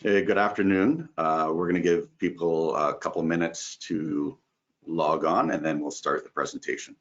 Hey, good afternoon. We're going to give people a couple minutes to log on and then we'll start the presentation.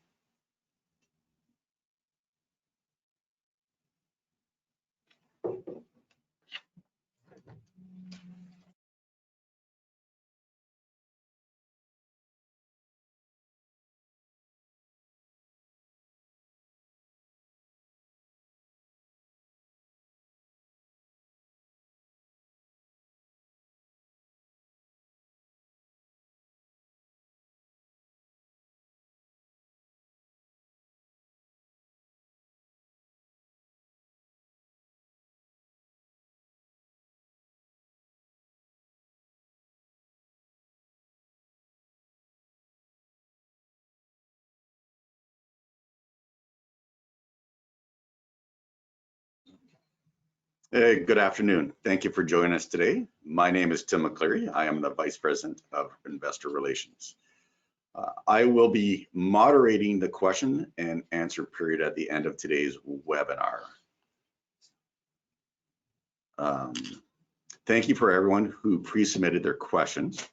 Hey, good afternoon. Thank you for joining us today. My name is Tim McCleary. I am the Vice President of Investor Relations. I will be moderating the question and answer period at the end of today's webinar. Thank you for everyone who pre-submitted their questions.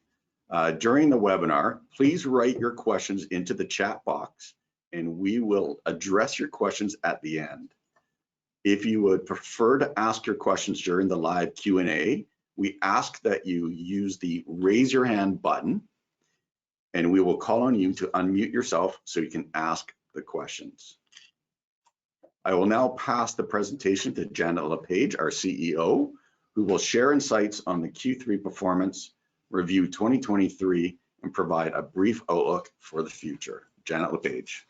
During the webinar, please write your questions into the chat box and we will address your questions at the end. If you would prefer to ask your questions during the live Q&A, we ask that you use the raise your hand button and we will call on you to unmute yourself so you can ask the questions. I will now pass the presentation to Janet LePage, our CEO, who will share insights on the Q3 performance, review 2023, and provide a brief outlook for the future. Janet LePage.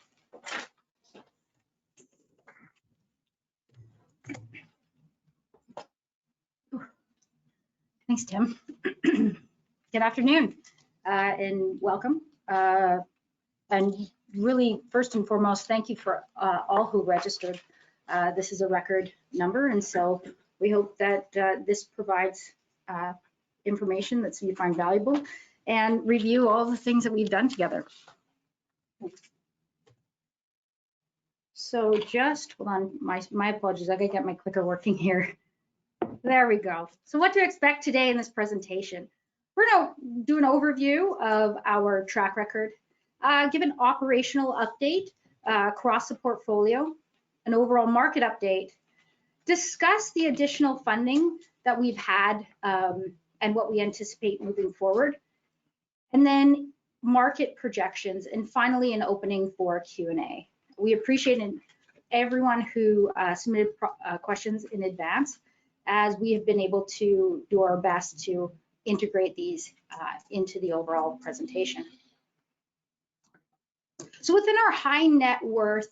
Thanks, Tim. Good afternoon and welcome. And really, first and foremost, thank you for all who registered. This is a record number, and so we hope that this provides information that you find valuable and review all the things that we've done together. So just, hold on, my apologies, I gotta get my clicker working here. There we go. So what to expect today in this presentation? We're gonna do an overview of our track record, give an operational update across the portfolio, an overall market update, discuss the additional funding that we've had and what we anticipate moving forward, and then market projections, and finally an opening for Q&A. We appreciate everyone who submitted questions in advance, as we have been able to do our best to integrate these into the overall presentation. So within our high net worth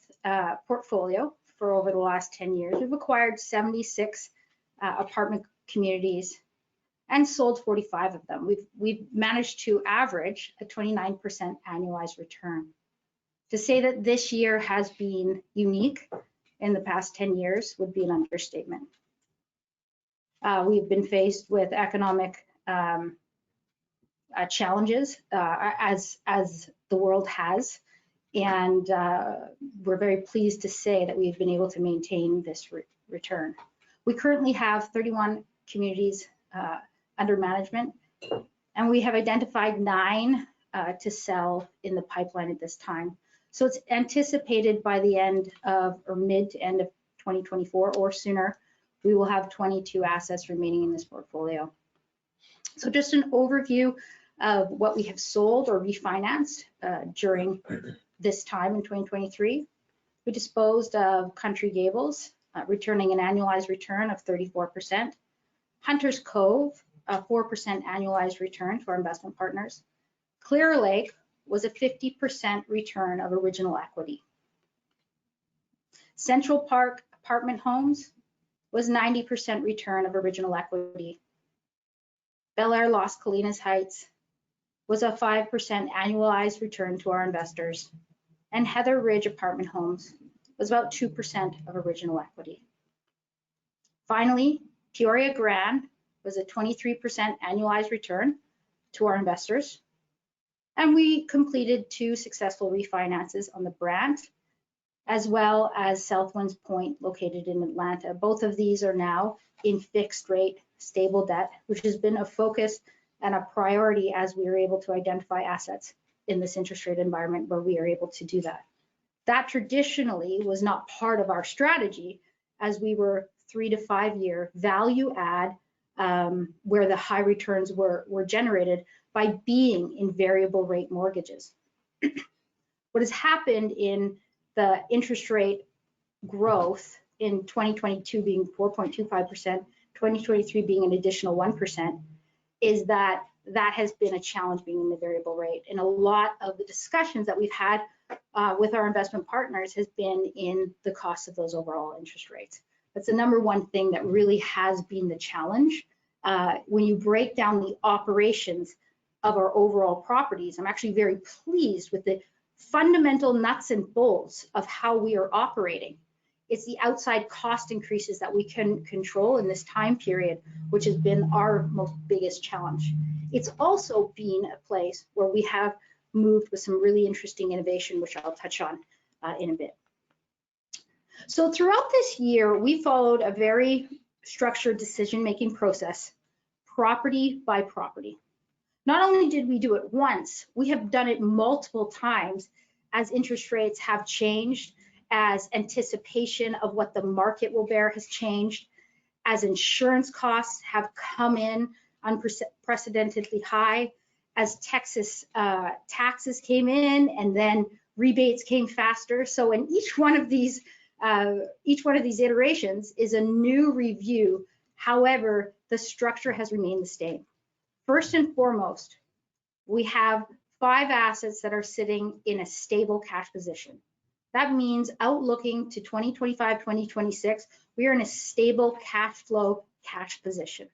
portfolio for over the last 10 years, we've acquired 76 apartment communities and sold 45 of them. We've managed to average a 29% annualized return. To say that this year has been unique in the past 10 years would be an understatement. We've been faced with economic challenges as the world has, and we're very pleased to say that we've been able to maintain this return. We currently have 31 communities under management, and we have identified 9 to sell in the pipeline at this time. So it's anticipated by the end of, or mid to end of 2024 or sooner, we will have 22 assets remaining in this portfolio. So just an overview of what we have sold or refinanced during this time in 2023. We disposed of Country Gables, returning an annualized return of 34%. Hunter's Cove, a 4% annualized return to our investment partners. Clear Lake was a 50% return of original equity. Central Park Apartment Homes was 90% return of original equity. Bel Air Las Colinas Heights was a 5% annualized return to our investors. And Heather Ridge Apartment Homes was about 2% of original equity. Finally, Peoria Grand was a 23% annualized return to our investors. And we completed 2 successful refinances on the Brant as well as Southwinds Point located in Atlanta. Both of these are now in fixed rate, stable debt, which has been a focus and a priority as we are able to identify assets in this interest rate environment where we are able to do that. That traditionally was not part of our strategy, as we were 3 to 5 year value add, where the high returns were generated by being in variable rate mortgages. What has happened in the interest rate growth in 2022 being 4.25%, 2023 being an additional 1%, is that has been a challenge being in the variable rate. And a lot of the discussions that we've had with our investment partners has been in the cost of those overall interest rates. That's the number one thing that really has been the challenge. When you break down the operations of our overall properties, I'm actually very pleased with the fundamental nuts and bolts of how we are operating. It's the outside cost increases that we can control in this time period, which has been our most biggest challenge. It's also been a place where we have moved with some really interesting innovation, which I'll touch on in a bit. So throughout this year, we followed a very structured decision-making process, property by property. Not only did we do it once, we have done it multiple times as interest rates have changed, as anticipation of what the market will bear has changed, as insurance costs have come in unprecedentedly high, as Texas taxes came in, and then rebates came faster. So in each one of these iterations is a new review. However, the structure has remained the same. First and foremost, we have 5 assets that are sitting in a stable cash position. That means outlooking to 2025, 2026, we are in a stable cash flow cash position.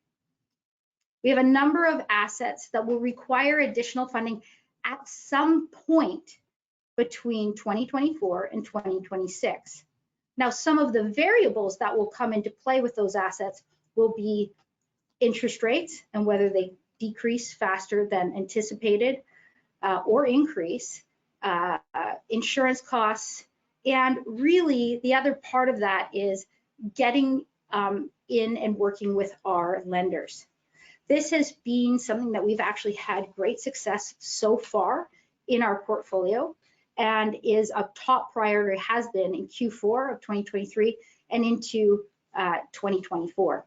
We have a number of assets that will require additional funding at some point between 2024 and 2026. Now, some of the variables that will come into play with those assets will be interest rates and whether they decrease faster than anticipated or increase, insurance costs, and really the other part of that is getting in and working with our lenders. This has been something that we've actually had great success so far in our portfolio and is a top priority, has been in Q4 of 2023 and into 2024.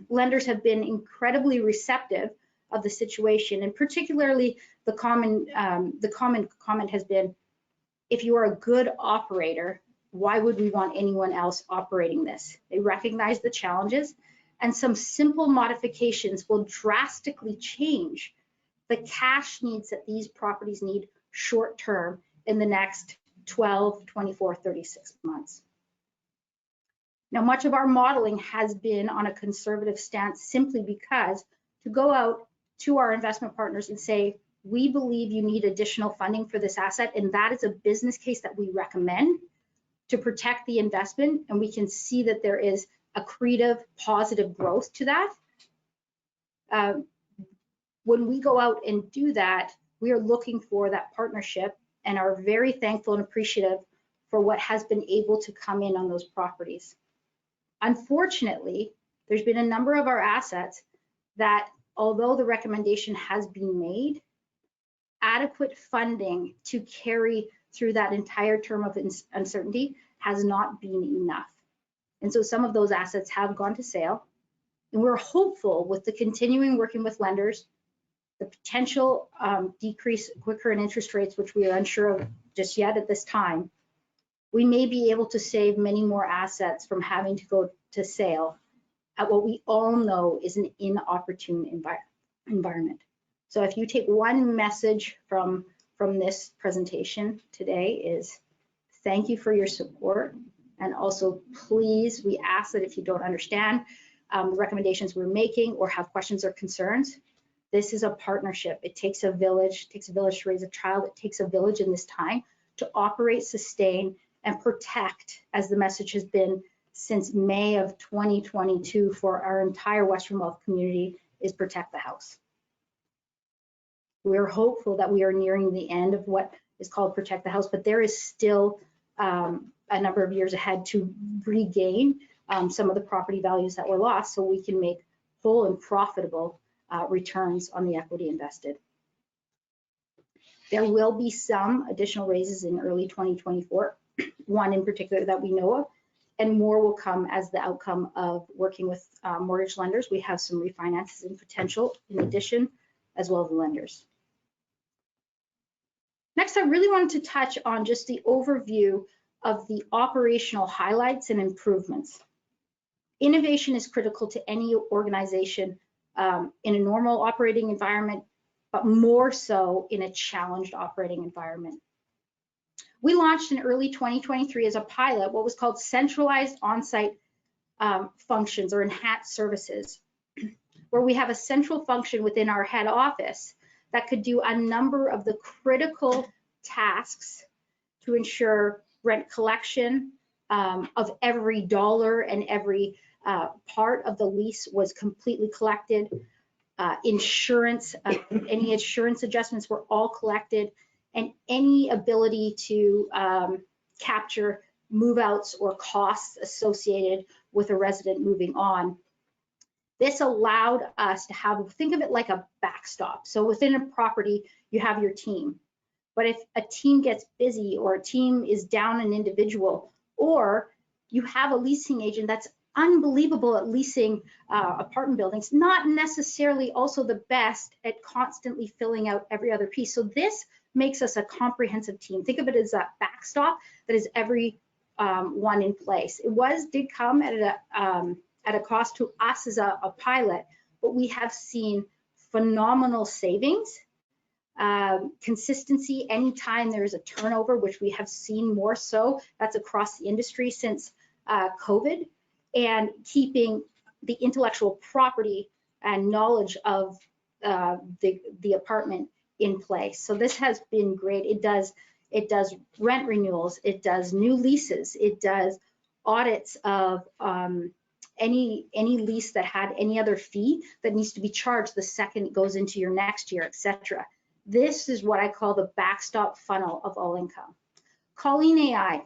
Lenders have been incredibly receptive of the situation, and particularly the common comment has been, if you are a good operator, why would we want anyone else operating this? They recognize the challenges, and some simple modifications will drastically change the cash needs that these properties need short term in the next 12, 24, 36 months. Now, much of our modeling has been on a conservative stance simply because to go out to our investment partners and say, we believe you need additional funding for this asset, and that is a business case that we recommend to protect the investment, and we can see that there is accretive, positive growth to that. When we go out and do that, we are looking for that partnership and are very thankful and appreciative for what has been able to come in on those properties. Unfortunately, there's been a number of our assets that, although the recommendation has been made, adequate funding to carry through that entire term of uncertainty has not been enough. And so some of those assets have gone to sale, and we're hopeful with the continuing working with lenders, the potential decrease quicker in interest rates, which we are unsure of just yet at this time, we may be able to save many more assets from having to go to sale at what we all know is an inopportune environment. So if you take one message from this presentation today is thank you for your support, and also please, we ask that if you don't understand the recommendations we're making or have questions or concerns, this is a partnership. It takes a village. It takes a village to raise a child. It takes a village in this time to operate, sustain, and protect, as the message has been since May of 2022 for our entire Western Wealth community, is protect the house. We're hopeful that we are nearing the end of what is called Protect the House, but there is still a number of years ahead to regain some of the property values that were lost, so we can make full and profitable returns on the equity invested. There will be some additional raises in early 2024, one in particular that we know of, and more will come as the outcome of working with mortgage lenders. We have some refinances in potential in addition, as well as the lenders. Next, I really wanted to touch on just the overview of the operational highlights and improvements. Innovation is critical to any organization in a normal operating environment, but more so in a challenged operating environment. We launched in early 2023 as a pilot what was called centralized on-site functions or enhanced services, where we have a central function within our head office that could do a number of the critical tasks to ensure rent collection of every dollar and every part of the lease was completely collected. Insurance, any insurance adjustments were all collected, and any ability to capture move-outs or costs associated with a resident moving on. This allowed us to have, think of it like a backstop. So within a property, you have your team. But if a team gets busy or a team is down an individual, or you have a leasing agent that's unbelievable at leasing apartment buildings, not necessarily also the best at constantly filling out every other piece. So this makes us a comprehensive team. Think of it as a backstop that is every one in place. It did come at a cost to us as a pilot, but we have seen phenomenal savings, consistency anytime there is a turnover, which we have seen more so. That's across the industry since COVID, and keeping the intellectual property and knowledge of the apartment in place. So this has been great. It does rent renewals, it does new leases, it does audits of any lease that had any other fee that needs to be charged the second it goes into your next year, etc. This is what I call the backstop funnel of all income. Colleen AI.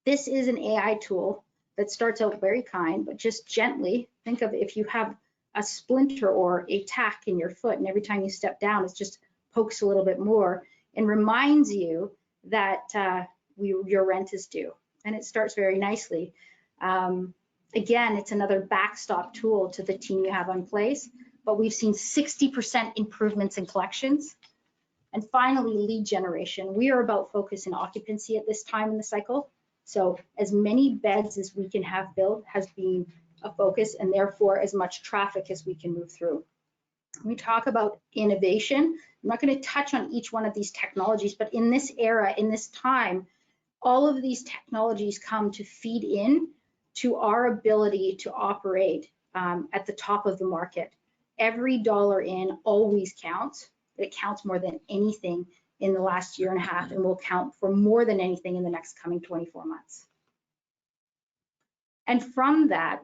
This is an AI tool that starts out very kind, but just gently think of if you have a splinter or a tack in your foot, and every time you step down, it just pokes a little bit more and reminds you that your rent is due. And it starts very nicely. Again, it's another backstop tool to the team you have in place, but we've seen 60% improvements in collections. And finally, lead generation. We are about focus and occupancy at this time in the cycle. So as many beds as we can have built has been a focus, and therefore as much traffic as we can move through. When we talk about innovation, I'm not going to touch on each one of these technologies, but in this era, in this time, all of these technologies come to feed in to our ability to operate at the top of the market. Every dollar in always counts. It counts more than anything in the last year and a half, and will count for more than anything in the next coming 24 months. And from that,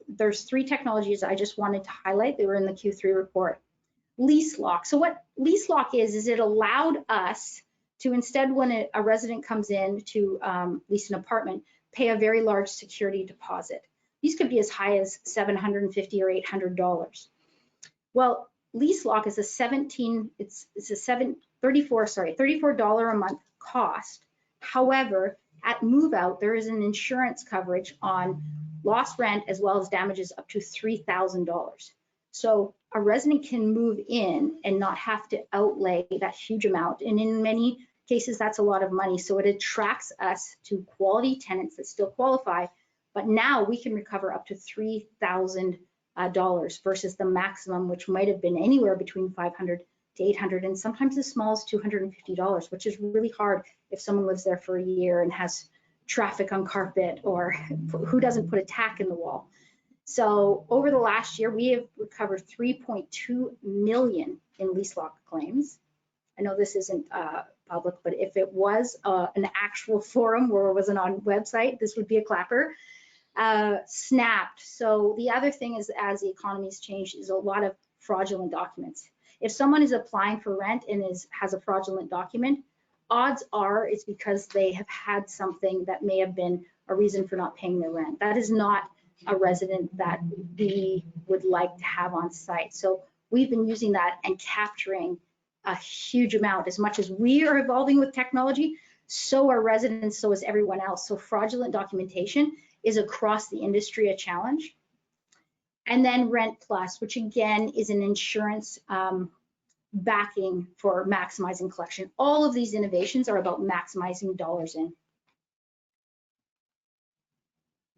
there's three technologies I just wanted to highlight. They were in the Q3 report. Lease lock. So what lease lock is it allowed us to, instead when a resident comes in to lease an apartment, pay a very large security deposit. These could be as high as $750 or $800. Well, lease lock is $34 a month cost. However, at move out, there is an insurance coverage on lost rent as well as damages up to $3,000. So a resident can move in and not have to outlay that huge amount. And in many cases, that's a lot of money. So it attracts us to quality tenants that still qualify, but now we can recover up to $3,000 versus the maximum, which might have been anywhere between $500 to $800, and sometimes as small as $250, which is really hard if someone lives there for a year and has traffic on carpet, or who doesn't put a tack in the wall. So over the last year, we have recovered $3.2 million in lease lock claims. I know this isn't public, but if it was an actual forum where it wasn't on website, this would be a clapper. Snapped. So the other thing is, as the economy's changed, is a lot of fraudulent documents. If someone is applying for rent and has a fraudulent document, odds are it's because they have had something that may have been a reason for not paying their rent. That is not a resident that we would like to have on site. So we've been using that and capturing a huge amount. As much as we are evolving with technology, so are residents, so is everyone else. So fraudulent documentation is across the industry a challenge. And then Rent Plus, which again is an insurance backing for maximizing collection. All of these innovations are about maximizing dollars in.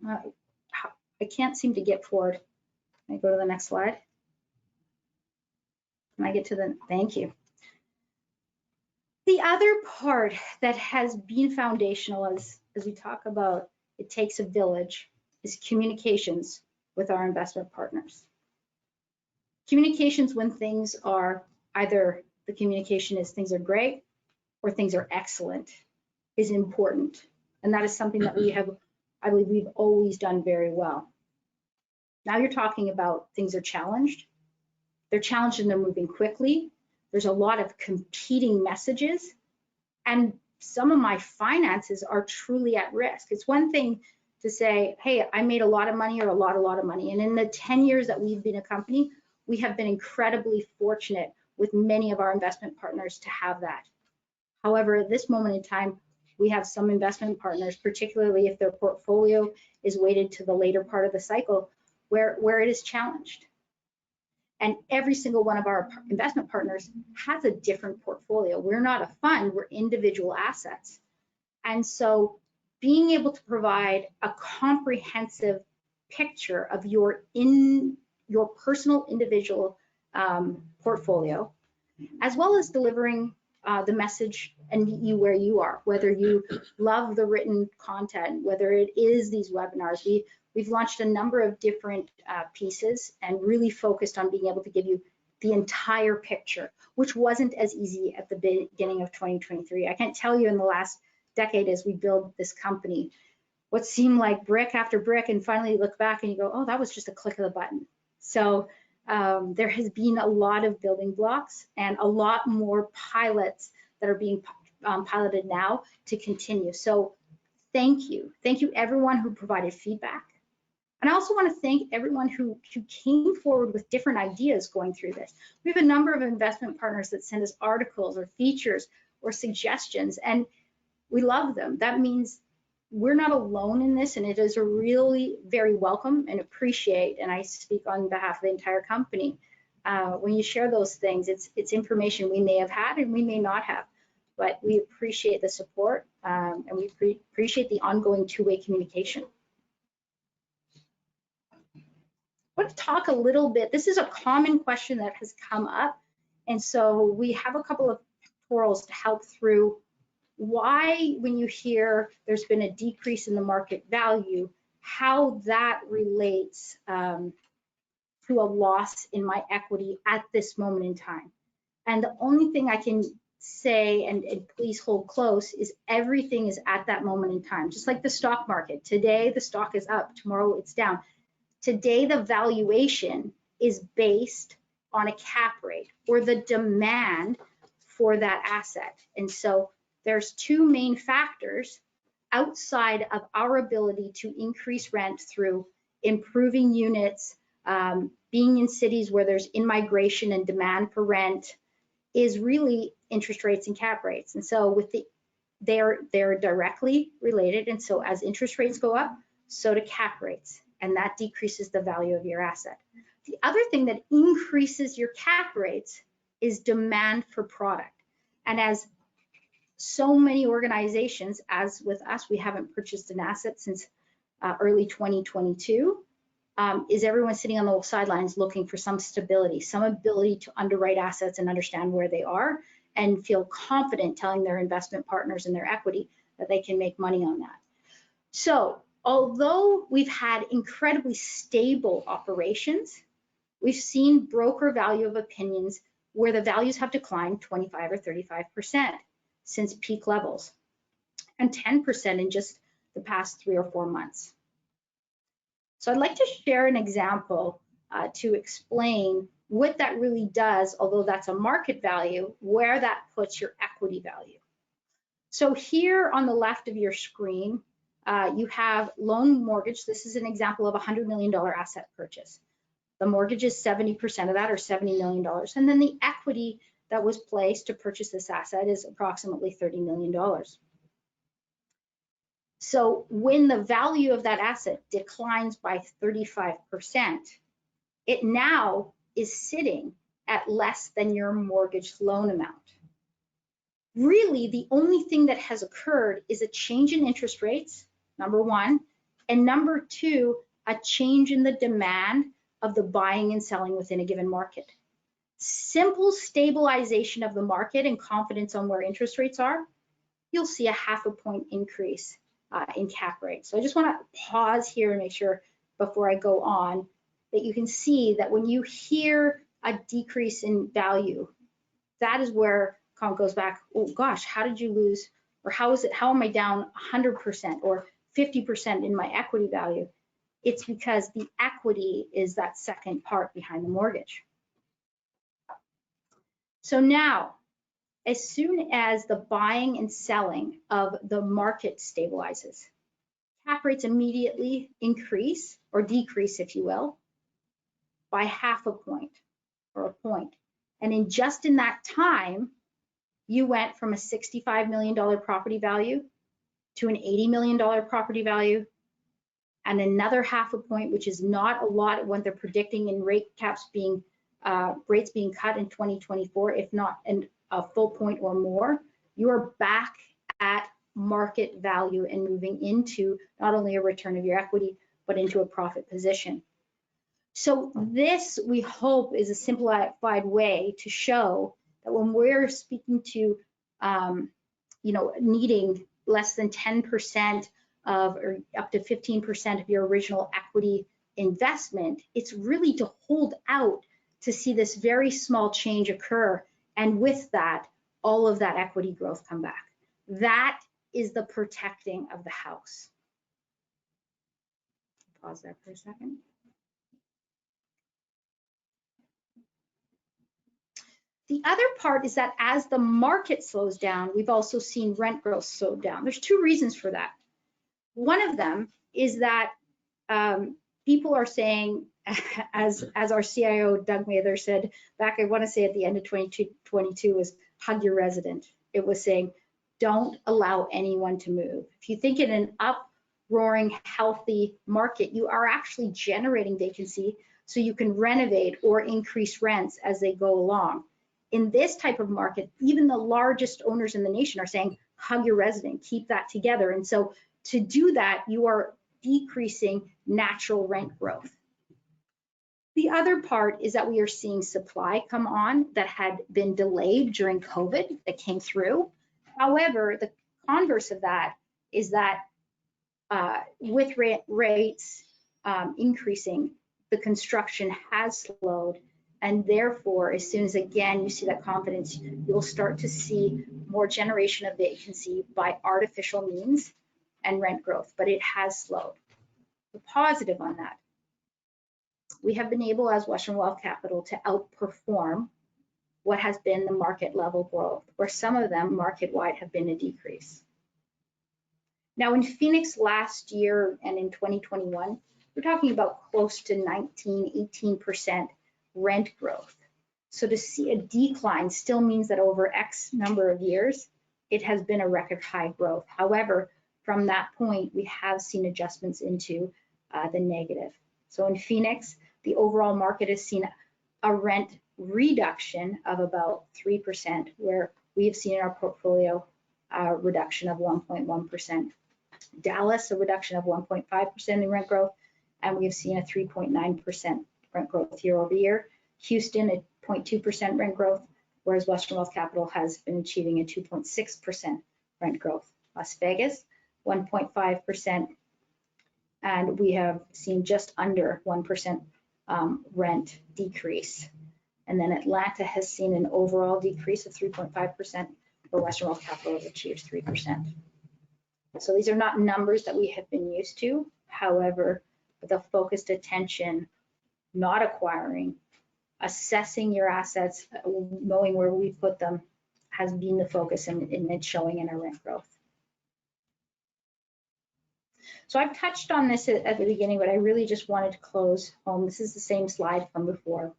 I can't seem to get forward. Can I go to the next slide? Can I get to the, thank you. The other part that has been foundational as we talk about it takes a village is communications with our investment partners. Communications when things are either the communication is things are great or things are excellent is important. And that is something that we have, I believe we've always done very well. Now you're talking about things are challenged. They're challenged and they're moving quickly. There's a lot of competing messages, and some of my finances are truly at risk. It's one thing to say, hey, I made a lot of money or a lot of money. And in the 10 years that we've been a company, we have been incredibly fortunate with many of our investment partners to have that. However, at this moment in time, we have some investment partners, particularly if their portfolio is weighted to the later part of the cycle, where it is challenged. And every single one of our investment partners has a different portfolio. We're not a fund, we're individual assets. And so being able to provide a comprehensive picture of your personal individual portfolio, as well as delivering the message and meet you where you are, whether you love the written content, whether it is these webinars. We've launched a number of different pieces and really focused on being able to give you the entire picture, which wasn't as easy at the beginning of 2023. I can't tell you in the last decade as we build this company, what seemed like brick after brick, and finally you look back and you go, oh, that was just a click of the button. So there has been a lot of building blocks and a lot more pilots that are being piloted now to continue. So thank you. Thank you everyone who provided feedback. And I also want to thank everyone who came forward with different ideas going through this. We have a number of investment partners that send us articles or features or suggestions, and we love them. That means we're not alone in this, and it is a really very welcome and appreciate, and I speak on behalf of the entire company. When you share those things, it's information we may have had and we may not have, but we appreciate the support and we appreciate the ongoing two-way communication. I want to talk a little bit. This is a common question that has come up, and so we have a couple of pictorials to help through why, when you hear there's been a decrease in the market value, how that relates to a loss in my equity at this moment in time. And the only thing I can say, and please hold close, is everything is at that moment in time. Just like the stock market. Today, the stock is up. Tomorrow, it's down. Today, the valuation is based on a cap rate or the demand for that asset. And so there's two main factors outside of our ability to increase rent through improving units, being in cities where there's in-migration and demand for rent, is really interest rates and cap rates. And so with they're directly related. And so as interest rates go up, so do cap rates, and that decreases the value of your asset. The other thing that increases your cap rates is demand for product. And as so many organizations, as with us, we haven't purchased an asset since early 2022, is everyone sitting on the sidelines looking for some stability, some ability to underwrite assets and understand where they are and feel confident telling their investment partners and their equity that they can make money on that. So although we've had incredibly stable operations, we've seen broker value of opinions where the values have declined 25 or 35% since peak levels, and 10% in just the past 3 or 4 months. So I'd like to share an example to explain what that really does, although that's a market value, where that puts your equity value. So here on the left of your screen, you have loan mortgage. This is an example of a $100 million asset purchase. The mortgage is 70% of that, or $70 million. And then the equity that was placed to purchase this asset is approximately $30 million. So when the value of that asset declines by 35%, it now is sitting at less than your mortgage loan amount. Really, the only thing that has occurred is a change in interest rates, number one, and number two, a change in the demand of the buying and selling within a given market. Simple stabilization of the market and confidence on where interest rates are, you'll see a 0.5 point increase in cap rate. So I just want to pause here and make sure before I go on that you can see that when you hear a decrease in value, that is where it goes back, oh gosh, how did you lose, or how am I down 100% or 50% in my equity value? It's because the equity is that second part behind the mortgage. So now, as soon as the buying and selling of the market stabilizes, cap rates immediately increase or decrease, if you will, by 0.5 point or a point. And in just in that time, you went from a $65 million property value to an $80 million property value, and another 0.5 point, which is not a lot when they're predicting in rate caps being rates being cut in 2024, if not a full point or more. You are back at market value and moving into not only a return of your equity, but into a profit position. So this, we hope, is a simplified way to show that when we're speaking to, needing less than 10% of, or up to 15% of your original equity investment, it's really to hold out to see this very small change occur, and with that, all of that equity growth come back. That is the protecting of the house. Pause there for a second. The other part is that as the market slows down, we've also seen rent growth slow down. There's two reasons for that. One of them is that people are saying, as our CIO, Doug Mather, said back, I want to say at the end of 2022, was hug your resident. It was saying, don't allow anyone to move. If you think in an up-roaring, healthy market, you are actually generating vacancy so you can renovate or increase rents as they go along. In this type of market, even the largest owners in the nation are saying, hug your resident, keep that together. And so to do that, you are decreasing natural rent growth. The other part is that we are seeing supply come on that had been delayed during COVID that came through. However, the converse of that is that with rates increasing, the construction has slowed. And therefore, as soon as, again, you see that confidence, you'll start to see more generation of vacancy by artificial means and rent growth, but it has slowed. The positive on that, we have been able, as Western Wealth Capital, to outperform what has been the market level growth, where some of them market-wide have been a decrease. Now, in Phoenix last year and in 2021, we're talking about close to 19, 18% rent growth. So to see a decline still means that over X number of years, it has been a record high growth. However, from that point, we have seen adjustments into the negative. So in Phoenix, the overall market has seen a rent reduction of about 3%, where we have seen in our portfolio a reduction of 1.1%. Dallas, a reduction of 1.5% in rent growth, and we have seen a 3.9% rent growth year over year. Houston, a 0.2% rent growth, whereas Western Wealth Capital has been achieving a 2.6% rent growth. Las Vegas, 1.5%, and we have seen just under 1% rent decrease. And then Atlanta has seen an overall decrease of 3.5%, where Western Wealth Capital has achieved 3%. So these are not numbers that we have been used to. However, the focused attention, not acquiring, assessing your assets, knowing where we put them, has been the focus, and it's showing in our rent growth. So I've touched on this at the beginning, but I really just wanted to close home. This is the same slide from before.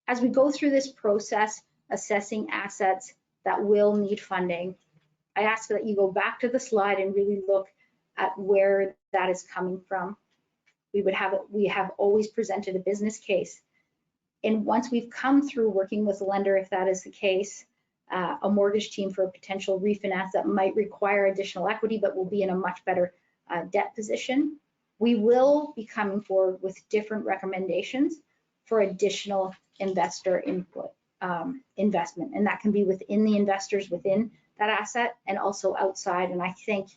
As we go through this process, assessing assets that will need funding, I ask that you go back to the slide and really look at where that is coming from. We have always presented a business case. And once we've come through working with the lender, if that is the case, a mortgage team for a potential refinance that might require additional equity, but will be in a much better debt position, we will be coming forward with different recommendations for additional investor input, investment. And that can be within the investors within that asset and also outside. And I thank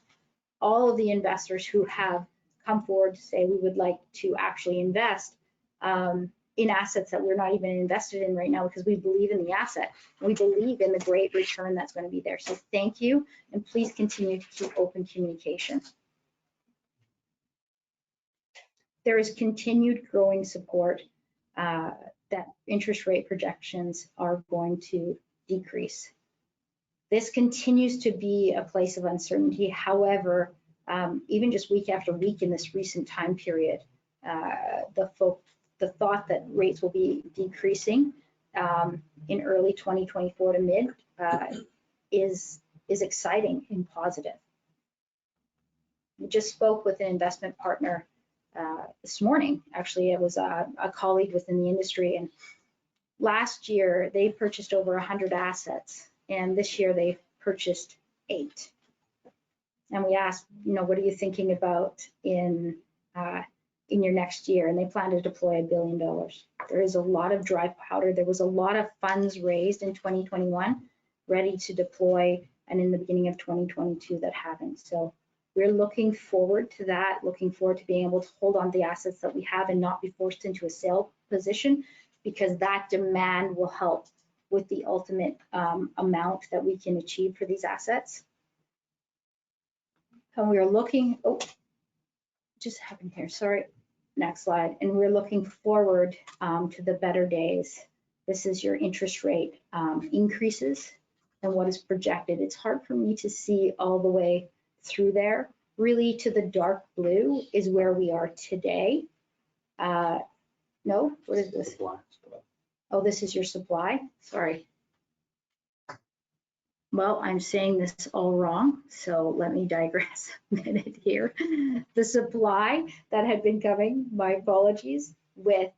all of the investors who have come forward to say we would like to actually invest in assets that we're not even invested in right now, because we believe in the asset. We believe in the great return that's going to be there. So thank you, and please continue to keep open communication. There is continued growing support that interest rate projections are going to decrease. This continues to be a place of uncertainty. However, even just week after week in this recent time period, the thought that rates will be decreasing in early 2024 to mid is exciting and positive. We just spoke with an investment partner this morning. Actually, it was a colleague within the industry, and last year they purchased over 100 assets, and this year they purchased 8. And we asked, what are you thinking about in your next year? And they plan to deploy $1 billion. There is a lot of dry powder. There was a lot of funds raised in 2021 ready to deploy, and in the beginning of 2022 that haven't. So we're looking forward to that, looking forward to being able to hold on to the assets that we have and not be forced into a sale position, because that demand will help with the ultimate amount that we can achieve for these assets. And we are looking, just happened here, sorry, next slide. And we're looking forward to the better days. This is your interest rate increases and what is projected. It's hard for me to see all the way through there. Really, to the dark blue is where we are today. No, what is this? Oh, this is your supply, sorry. Well, I'm saying this all wrong, so let me digress a minute here. The supply that had been coming, my apologies, with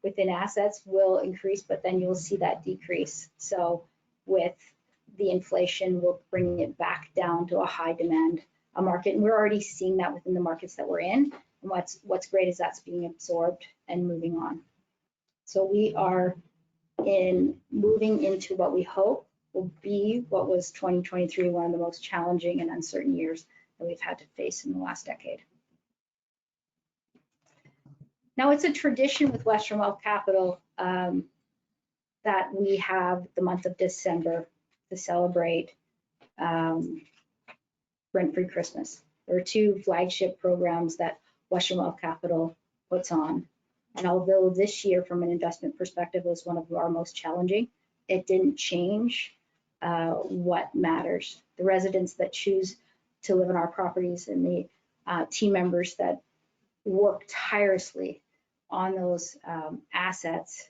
within assets will increase, but then you'll see that decrease. So with the inflation, we'll bring it back down to a high demand market, and we're already seeing that within the markets that we're in. And what's great is that's being absorbed and moving on. So we are moving into what we hope will be what was 2023, one of the most challenging and uncertain years that we've had to face in the last decade. Now, it's a tradition with Western Wealth Capital that we have the month of December to celebrate Rent-Free Christmas. There are 2 flagship programs that Western Wealth Capital puts on. And although this year, from an investment perspective, was one of our most challenging, it didn't change what matters. The residents that choose to live in our properties and the team members that work tirelessly on those assets,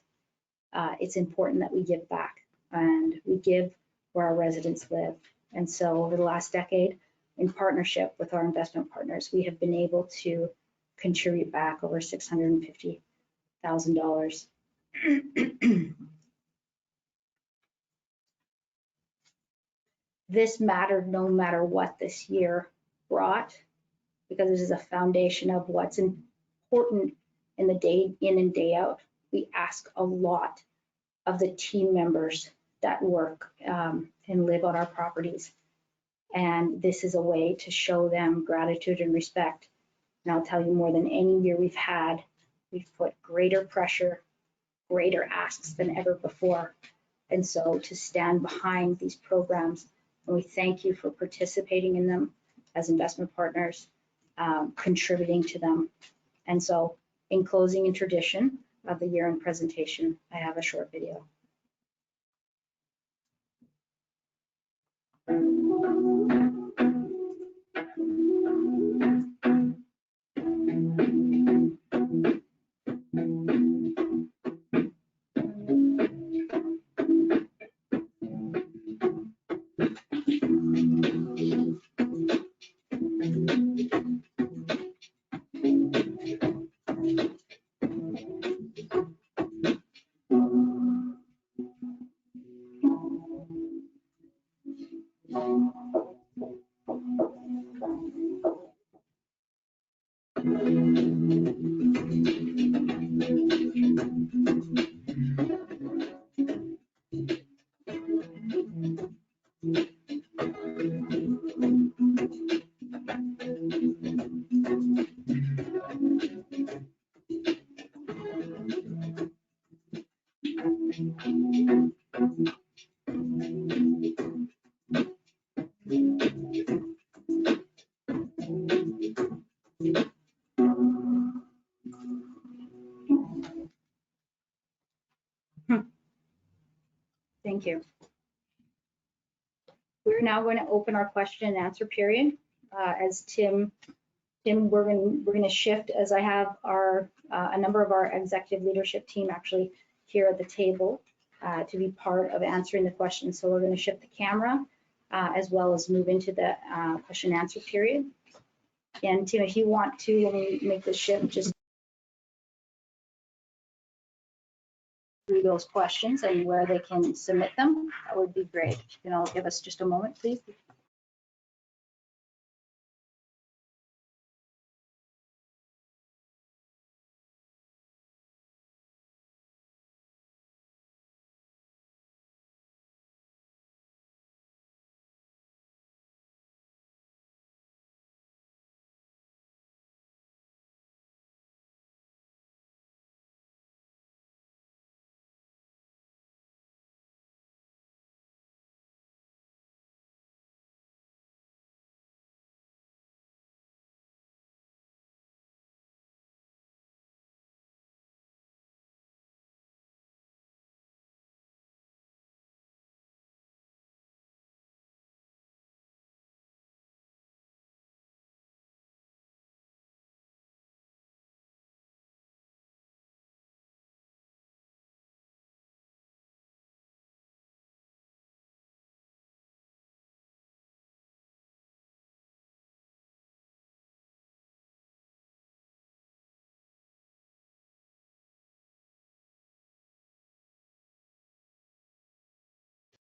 it's important that we give back, and we give where our residents live. And so over the last decade, in partnership with our investment partners, we have been able to contribute back over $650,000. This mattered no matter what this year brought, because this is a foundation of what's important in the day in and day out. We ask a lot of the team members that work and live on our properties. And this is a way to show them gratitude and respect. And I'll tell you, more than any year we've had, we've put greater pressure, greater asks than ever before. And so to stand behind these programs, and we thank you for participating in them as investment partners, contributing to them. And so in closing, in tradition of the year-end presentation, I have a short video. Thank you. We're now going to open our question and answer period. As Tim, we're going to shift, as I have a number of our executive leadership team actually here at the table to be part of answering the questions. So we're going to shift the camera as well as move into the question and answer period. And Tim, if you want to, when we make the shift, just through those questions and where they can submit them, that would be great. You know, give us just a moment, please.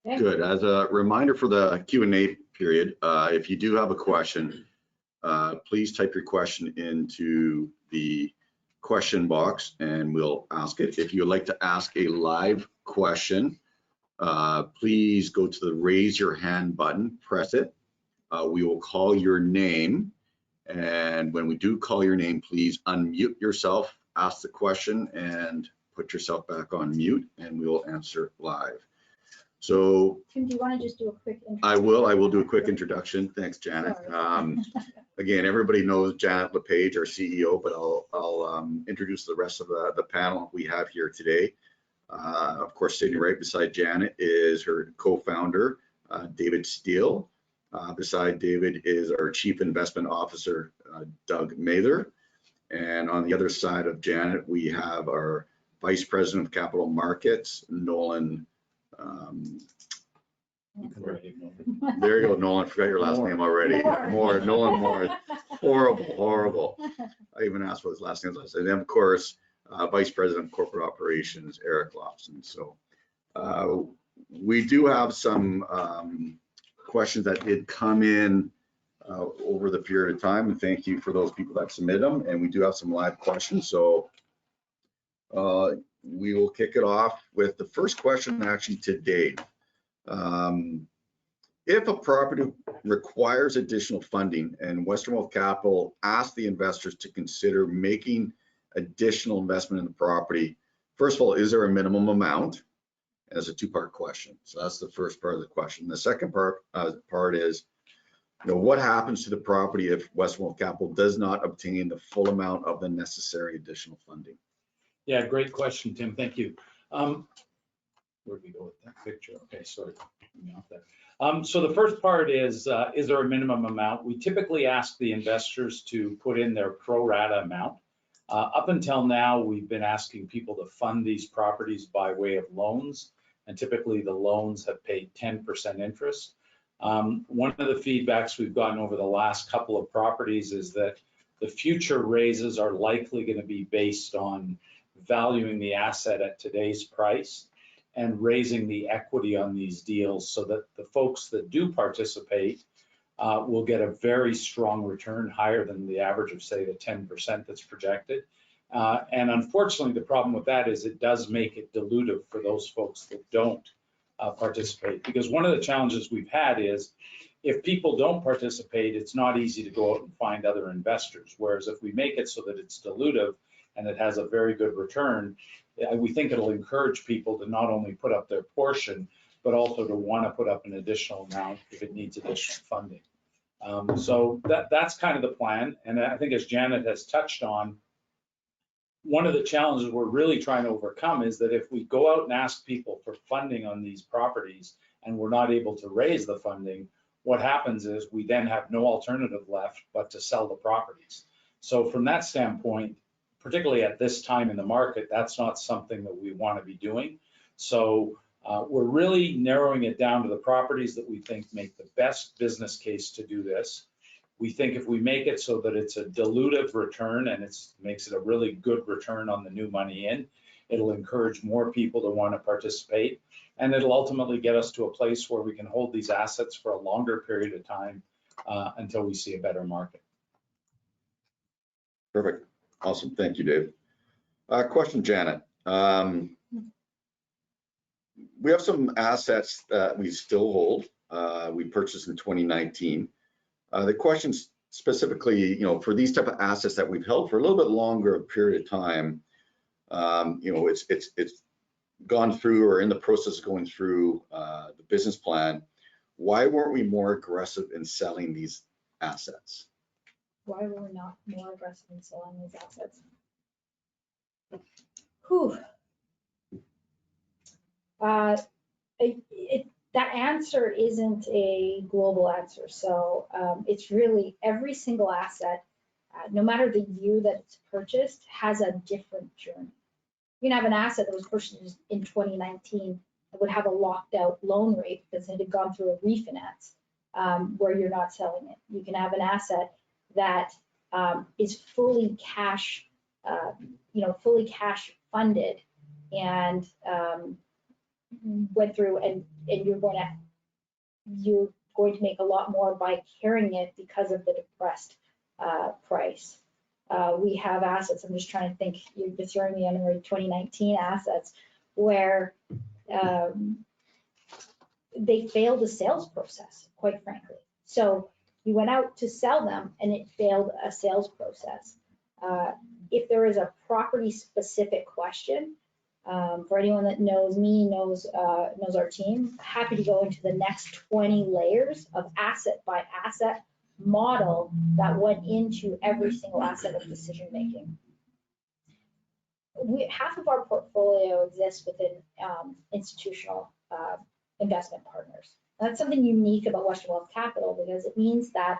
Okay. Good. As a reminder for the Q&A period, if you do have a question, please type your question into the question box and we'll ask it. If you'd like to ask a live question, please go to the raise your hand button, press it. We will call your name. And when we do call your name, please unmute yourself, ask the question and put yourself back on mute and we will answer live. So Tim, do you want to just do a quick introduction? I will do a quick introduction. Thanks, Janet. Again, everybody knows Janet LePage, our CEO, but I'll introduce the rest of the panel we have here today. Of course, sitting right beside Janet is her co-founder, David Steele. Beside David is our Chief Investment Officer, Doug Mather. And on the other side of Janet, we have our Vice President of Capital Markets, Nolan. There you go, Nolan. Forgot your last name already. Nolan Moore. Horrible. I even asked what his last name was. And then, of course, Vice President of Corporate Operations, Eric Lofson. So we do have some questions that did come in over the period of time. And thank you for those people that submitted them. And we do have some live questions. So we will kick it off with the first question actually to Dave. If a property requires additional funding and Western Wealth Capital asks the investors to consider making additional investment in the property, first of all, is there a minimum amount? As a two-part question. So that's the first part of the question. The second part is, what happens to the property if Western Wealth Capital does not obtain the full amount of the necessary additional funding? Yeah, great question, Tim. Thank you. Where'd we go with that picture? Okay, sorry. So the first part is there a minimum amount? We typically ask the investors to put in their pro rata amount. Up until now, we've been asking people to fund these properties by way of loans, and typically the loans have paid 10% interest. One of the feedbacks we've gotten over the last couple of properties is that the future raises are likely going to be based on valuing the asset at today's price and raising the equity on these deals so that the folks that do participate will get a very strong return, higher than the average of, say, the 10% that's projected. And unfortunately, the problem with that is it does make it dilutive for those folks that don't participate. Because one of the challenges we've had is if people don't participate, it's not easy to go out and find other investors. Whereas if we make it so that it's dilutive and it has a very good return, we think it'll encourage people to not only put up their portion, but also to want to put up an additional amount if it needs additional funding. So that's kind of the plan. And I think as Janet has touched on, one of the challenges we're really trying to overcome is that if we go out and ask people for funding on these properties and we're not able to raise the funding, what happens is we then have no alternative left but to sell the properties. So from that standpoint, particularly at this time in the market, that's not something that we want to be doing. So we're really narrowing it down to the properties that we think make the best business case to do this. We think if we make it so that it's a dilutive return and it makes it a really good return on the new money in, it'll encourage more people to want to participate. And it'll ultimately get us to a place where we can hold these assets for a longer period of time until we see a better market. Perfect. Awesome. Thank you, Dave. Question, Janet. We have some assets that we still hold. We purchased in 2019. The question's specifically, for these type of assets that we've held for a little bit longer period of time, it's gone through or in the process of going through the business plan. Why weren't we more aggressive in selling these assets? Why were we not more aggressive in selling these assets? Whew. That answer isn't a global answer. So it's really every single asset, no matter the year that it's purchased, has a different journey. You can have an asset that was purchased in 2019 that would have a locked out loan rate because it had gone through a refinance where you're not selling it. You can have an asset that is fully cash, fully cash funded and went through and you're going to make a lot more by carrying it because of the depressed price. We have assets, I'm just trying to think, you're just throwing me under 2019 assets where they failed the sales process, quite frankly. So you went out to sell them and it failed a sales process. If there is a property specific question, for anyone that knows me, knows our team, happy to go into the next 20 layers of asset by asset model that went into every single asset of decision making. Half of our portfolio exists within institutional investment partners. That's something unique about Western Wealth Capital because it means that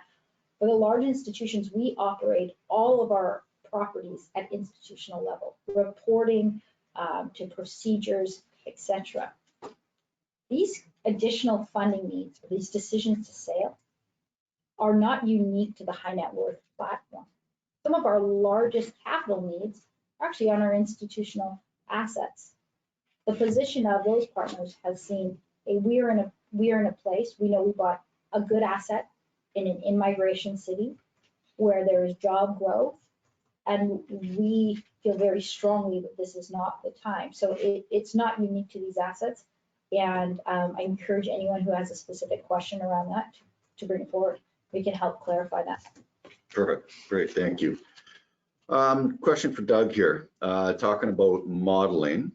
for the large institutions, we operate all of our properties at institutional level, reporting to procedures, etc. These additional funding needs, or these decisions to sale, are not unique to the high net worth platform. Some of our largest capital needs are actually on our institutional assets. The position of those partners has seen we are in a place, we know we bought a good asset in an in-migration city where there is job growth, and we feel very strongly that this is not the time. So it's not unique to these assets, and I encourage anyone who has a specific question around that to bring it forward. We can help clarify that. Perfect, great, thank you. Question for Doug here, talking about modeling.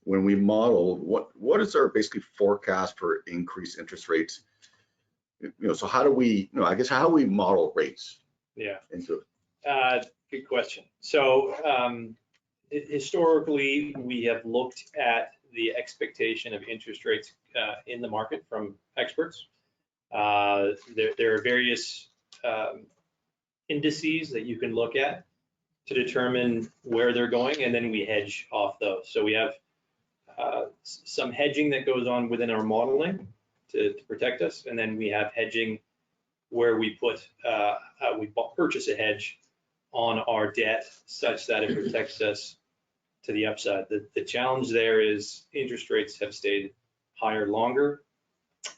When we model, what is our basically forecast for increased interest rates? So how do we, I guess, how do we model rates? Yeah. Into good question. So historically, we have looked at the expectation of interest rates in the market from experts. There are various indices that you can look at to determine where they're going, and then we hedge off those. So we have some hedging that goes on within our modeling to protect us, and then we have hedging where we purchase a hedge on our debt such that it protects us to the upside. The challenge there is interest rates have stayed higher longer,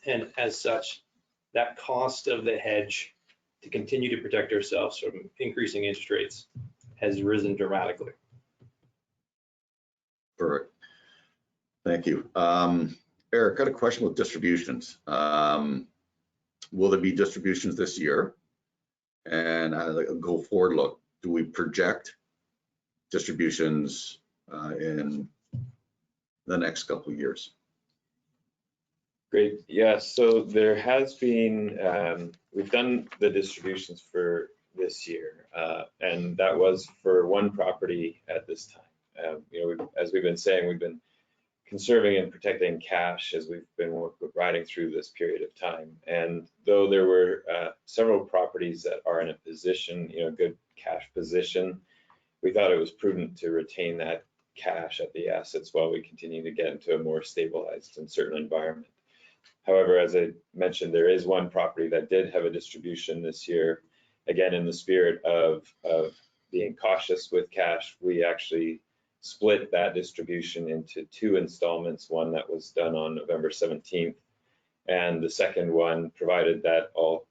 and as such, that cost of the hedge to continue to protect ourselves from increasing interest rates has risen dramatically. Perfect. Thank you. Eric, got a question with distributions. Will there be distributions this year? And go forward look, do we project distributions in the next couple of years? Great. Yeah, so there has been, we've done the distributions for this year, and that was for one property at this time. As we've been saying, we've been conserving and protecting cash as we've been riding through this period of time. And though there were several properties that are in a position, good cash position, we thought it was prudent to retain that cash at the assets while we continue to get into a more stabilized and certain environment. However, as I mentioned, there is one property that did have a distribution this year. Again, in the spirit of being cautious with cash, we actually split that distribution into two installments, one that was done on November 17th, and the second one, provided that all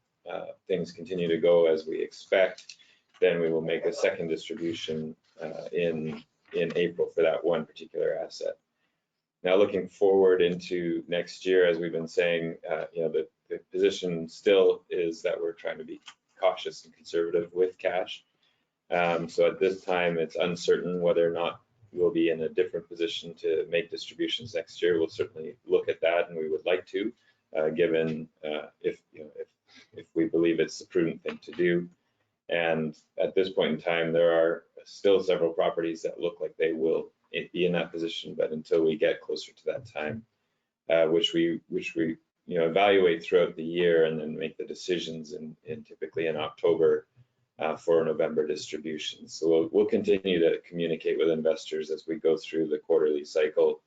things continue to go as we expect, then we will make a second distribution in April for that one particular asset. Now, looking forward into next year, as we've been saying, the position still is that we're trying to be cautious and conservative with cash. So at this time, it's uncertain whether or not we'll be in a different position to make distributions next year. We'll certainly look at that, and we would like to, given if we believe it's the prudent thing to do. And at this point in time, there are still several properties that look like they will be in that position, but until we get closer to that time, which we evaluate throughout the year and then make the decisions in typically in October for November distributions. So we'll continue to communicate with investors as we go through the quarterly cycle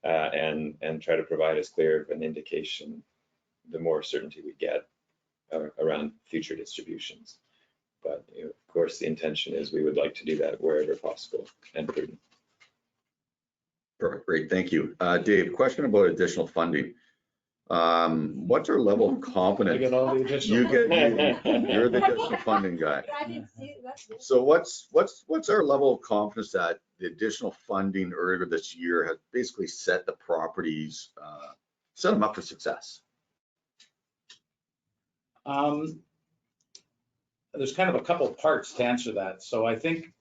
and try to provide as clear of an indication the more certainty we get around future distributions. But of course, the intention is we would like to do that wherever possible and prudent. Perfect, great, thank you. Dave, question about additional funding. What's our level of confidence? I get all the additional. You're the additional funding guy. So what's our level of confidence that the additional funding earlier this year has basically set the properties, set them up for success? There's kind of a couple parts to answer that. So I think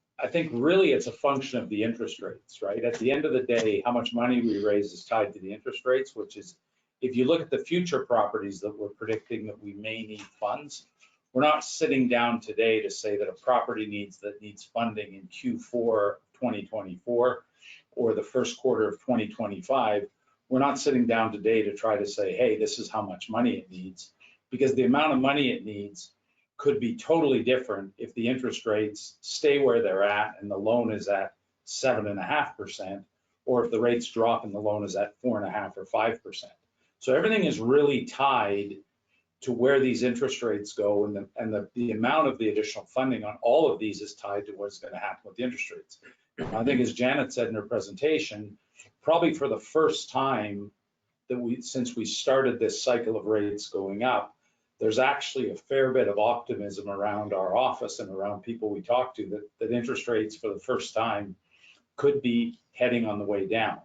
really it's a function of the interest rates, right? At the end of the day, how much money we raise is tied to the interest rates, which is, if you look at the future properties that we're predicting that we may need funds, we're not sitting down today to say that a property needs funding in Q4 2024 or the first quarter of 2025. We're not sitting down today to try to say, hey, this is how much money it needs, because the amount of money it needs could be totally different if the interest rates stay where they're at and the loan is at 7.5%, or if the rates drop and the loan is at 4.5 or 5%. So everything is really tied to where these interest rates go, and the amount of the additional funding on all of these is tied to what's going to happen with the interest rates. I think, as Janet said in her presentation, probably for the first time since we started this cycle of rates going up, there's actually a fair bit of optimism around our office and around people we talk to that interest rates for the first time could be heading on the way down.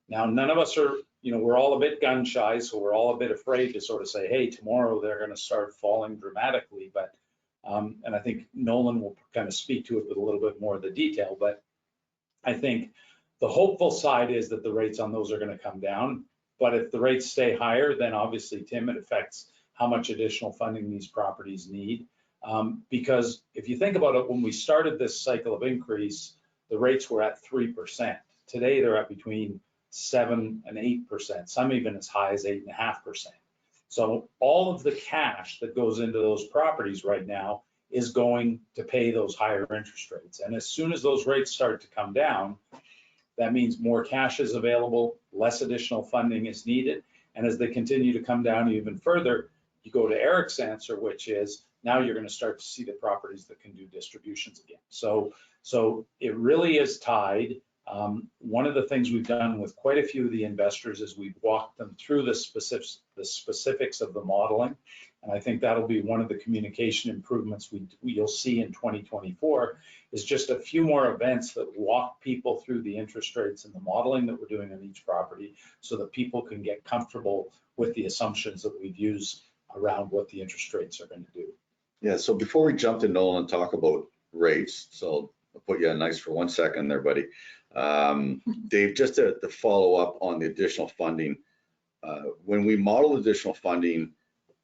Now, none of us are, we're all a bit gun shy, so we're all a bit afraid to sort of say, hey, tomorrow they're going to start falling dramatically. But, and I think Nolan will kind of speak to it with a little bit more of the detail, but I think the hopeful side is that the rates on those are going to come down. But if the rates stay higher, then obviously, Tim, it affects how much additional funding these properties need. Because if you think about it, when we started this cycle of increase, the rates were at 3%. Today, they're at between 7 and 8%, some even as high as 8.5%. So all of the cash that goes into those properties right now is going to pay those higher interest rates. And as soon as those rates start to come down, that means more cash is available, less additional funding is needed. And as they continue to come down even further, you go to Eric's answer, which is now you're going to start to see the properties that can do distributions again. So it really is tied. One of the things we've done with quite a few of the investors is we've walked them through the specifics of the modeling. And I think that'll be one of the communication improvements you'll see in 2024 is just a few more events that walk people through the interest rates and the modeling that we're doing on each property so that people can get comfortable with the assumptions that we've used around what the interest rates are going to do. Yeah, so before we jump to Nolan and talk about rates, so I'll put you on ice for 1 second there, buddy. Dave, just to follow up on the additional funding, when we model additional funding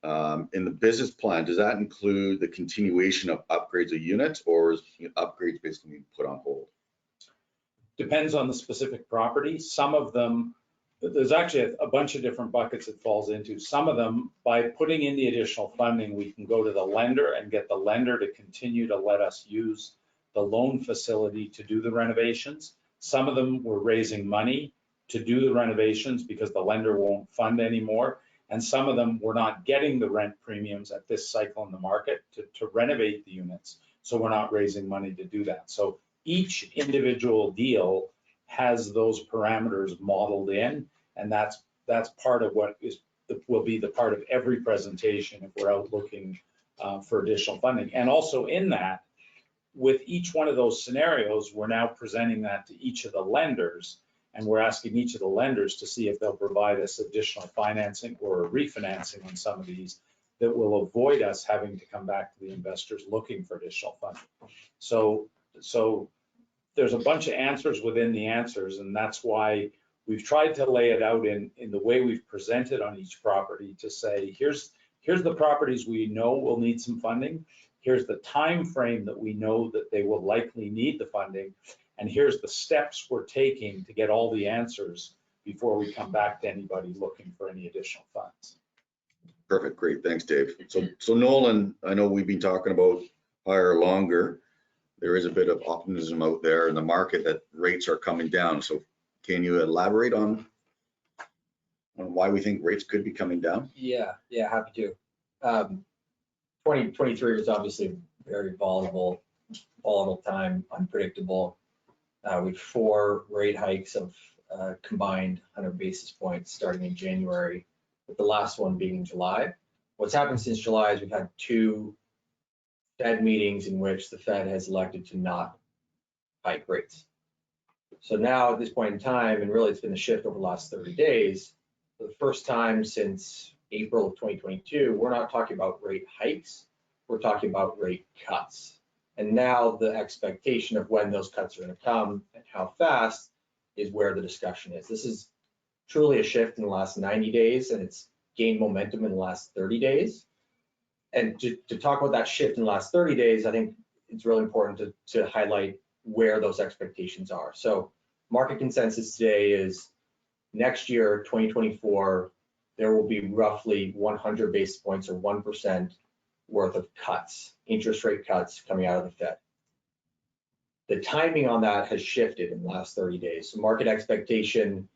in the business plan, does that include the continuation of upgrades of units, or is upgrades basically being put on hold? Depends on the specific property. Some of them, there's actually a bunch of different buckets it falls into. Some of them, by putting in the additional funding, we can go to the lender and get the lender to continue to let us use the loan facility to do the renovations. Some of them we're raising money to do the renovations because the lender won't fund anymore. And some of them we're not getting the rent premiums at this cycle in the market to renovate the units. So we're not raising money to do that. So each individual deal has those parameters modeled in, and that's part of what will be the part of every presentation if we're out looking for additional funding. And also in that, with each one of those scenarios, we're now presenting that to each of the lenders, and we're asking each of the lenders to see if they'll provide us additional financing or refinancing on some of these that will avoid us having to come back to the investors looking for additional funding. So there's a bunch of answers within the answers, and that's why we've tried to lay it out in the way we've presented on each property to say, here's the properties we know will need some funding. Here's the time frame that we know that they will likely need the funding. And here's the steps we're taking to get all the answers before we come back to anybody looking for any additional funds. Perfect, great, thanks, Dave. So Nolan, I know we've been talking about higher longer. There is a bit of optimism out there in the market that rates are coming down. So can you elaborate on why we think rates could be coming down? Yeah, happy to. 2023 was obviously a very volatile time, unpredictable. We had 4 rate hikes of combined 100 basis points starting in January, with the last one being in July. What's happened since July is we've had 2 Fed meetings in which the Fed has elected to not hike rates. So now at this point in time, and really it's been a shift over the last 30 days, for the first time since April of 2022, we're not talking about rate hikes, we're talking about rate cuts. And now the expectation of when those cuts are going to come and how fast is where the discussion is. This is truly a shift in the last 90 days, and it's gained momentum in the last 30 days. And to talk about that shift in the last 30 days, I think it's really important to highlight where those expectations are. So market consensus today is next year, 2024, there will be roughly 100 basis points or 1% worth of cuts, interest rate cuts coming out of the Fed. The timing on that has shifted in the last 30 days. So market expectation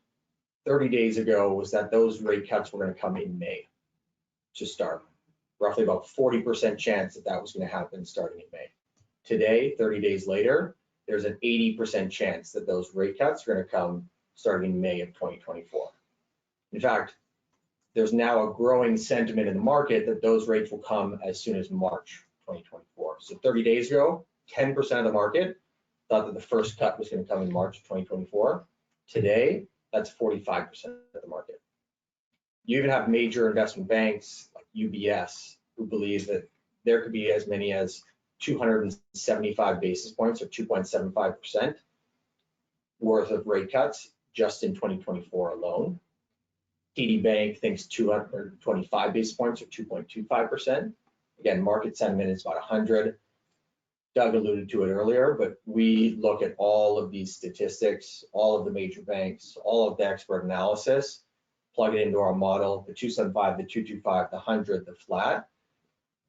30 days ago was that those rate cuts were going to come in May to start. Roughly about 40% chance that was going to happen starting in May. Today, 30 days later, there's an 80% chance that those rate cuts are going to come starting in May of 2024. In fact, there's now a growing sentiment in the market that those rates will come as soon as March 2024. So 30 days ago, 10% of the market thought that the first cut was going to come in March 2024. Today, that's 45% of the market. You even have major investment banks like UBS who believe that there could be as many as 275 basis points or 2.75% worth of rate cuts just in 2024 alone. TD Bank thinks 225 basis points or 2.25%. Again, market sentiment is about 100. Doug alluded to it earlier, but we look at all of these statistics, all of the major banks, all of the expert analysis, plug it into our model, the 275, the 225, the 100, the flat,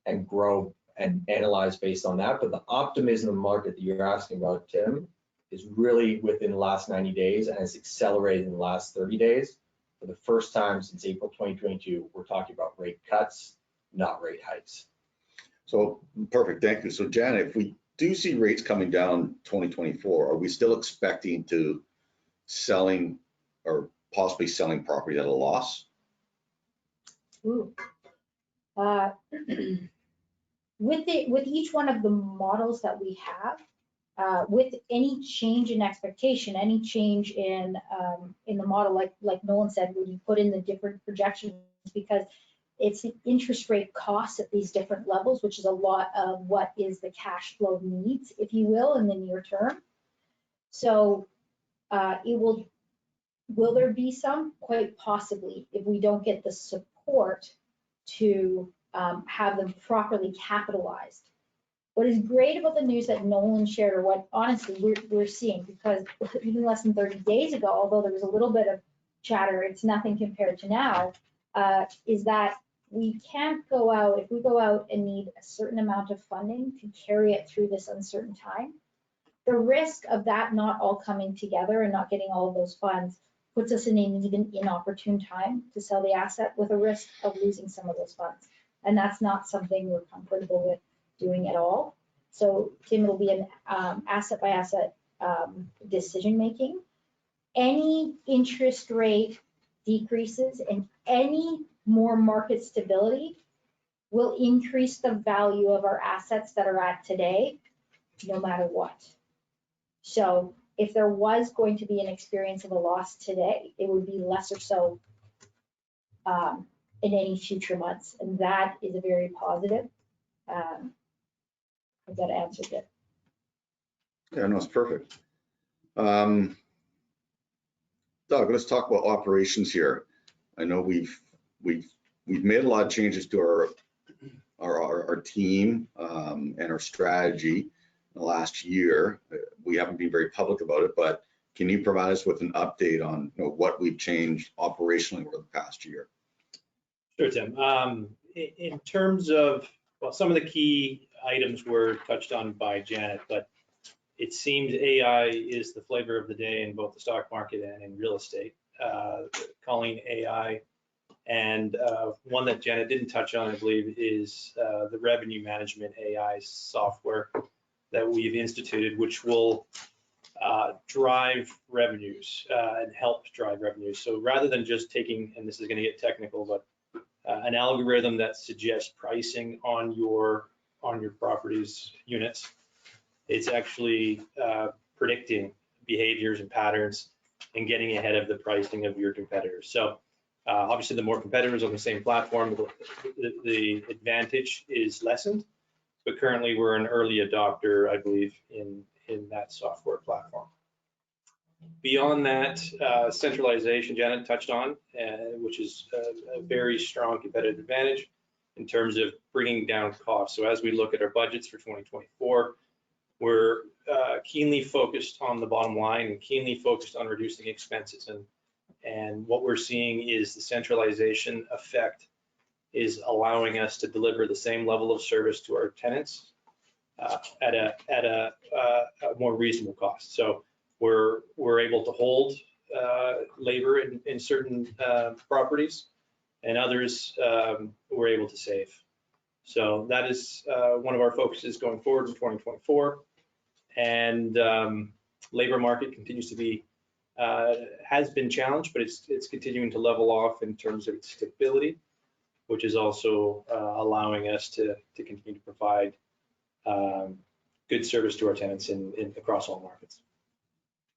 and grow and analyze based on that. But the optimism market that you're asking about, Tim, is really within the last 90 days and has accelerated in the last 30 days. For the first time since April 2022, we're talking about rate cuts, not rate hikes. So perfect, thank you. So Janet, if we do see rates coming down 2024, are we still expecting to selling or possibly selling property at a loss? Ooh. With each one of the models that we have, with any change in expectation, any change in the model, like Nolan said, when you put in the different projections, because it's the interest rate costs at these different levels, which is a lot of what is the cash flow needs, if you will, in the near term. So will there be some? Quite possibly, if we don't get the support to have them properly capitalized. What is great about the news that Nolan shared, or what honestly we're seeing, because even less than 30 days ago, although there was a little bit of chatter, it's nothing compared to now, is that we can't go out, if we go out and need a certain amount of funding to carry it through this uncertain time, the risk of that not all coming together and not getting all of those funds puts us in an even inopportune time to sell the asset, with a risk of losing some of those funds. And that's not something we're comfortable with doing at all. So Tim, it'll be an asset by asset decision making. Any interest rate decreases and any more market stability will increase the value of our assets that are at today, no matter what. So if there was going to be an experience of a loss today, it would be lesser so in any future months. And that is a very positive. I've got answered it. Yeah, no, it's perfect. Doug, let's talk about operations here. I know we've made a lot of changes to our team and our strategy in the last year. We haven't been very public about it, but can you provide us with an update on what we've changed operationally over the past year? Sure, Tim. In terms of, well, some of the key items were touched on by Janet, but it seems AI is the flavor of the day in both the stock market and in real estate. Calling AI, and one that Janet didn't touch on, I believe, is the revenue management AI software that we've instituted, which will drive revenues and help drive revenues. So rather than just taking, and this is going to get technical, but an algorithm that suggests pricing on your property's units, it's actually predicting behaviors and patterns and getting ahead of the pricing of your competitors. So obviously, the more competitors on the same platform, the advantage is lessened. But currently, we're an early adopter, I believe, in that software platform. Beyond that, centralization, Janet touched on, which is a very strong competitive advantage in terms of bringing down costs. So as we look at our budgets for 2024, we're keenly focused on the bottom line and keenly focused on reducing expenses. And what we're seeing is the centralization effect is allowing us to deliver the same level of service to our tenants at a more reasonable cost. So we're able to hold labor in certain properties, and others we're able to save. So that is one of our focuses going forward in 2024. And labor market continues to be, has been challenged, but it's continuing to level off in terms of its stability, which is also allowing us to continue to provide good service to our tenants across all markets.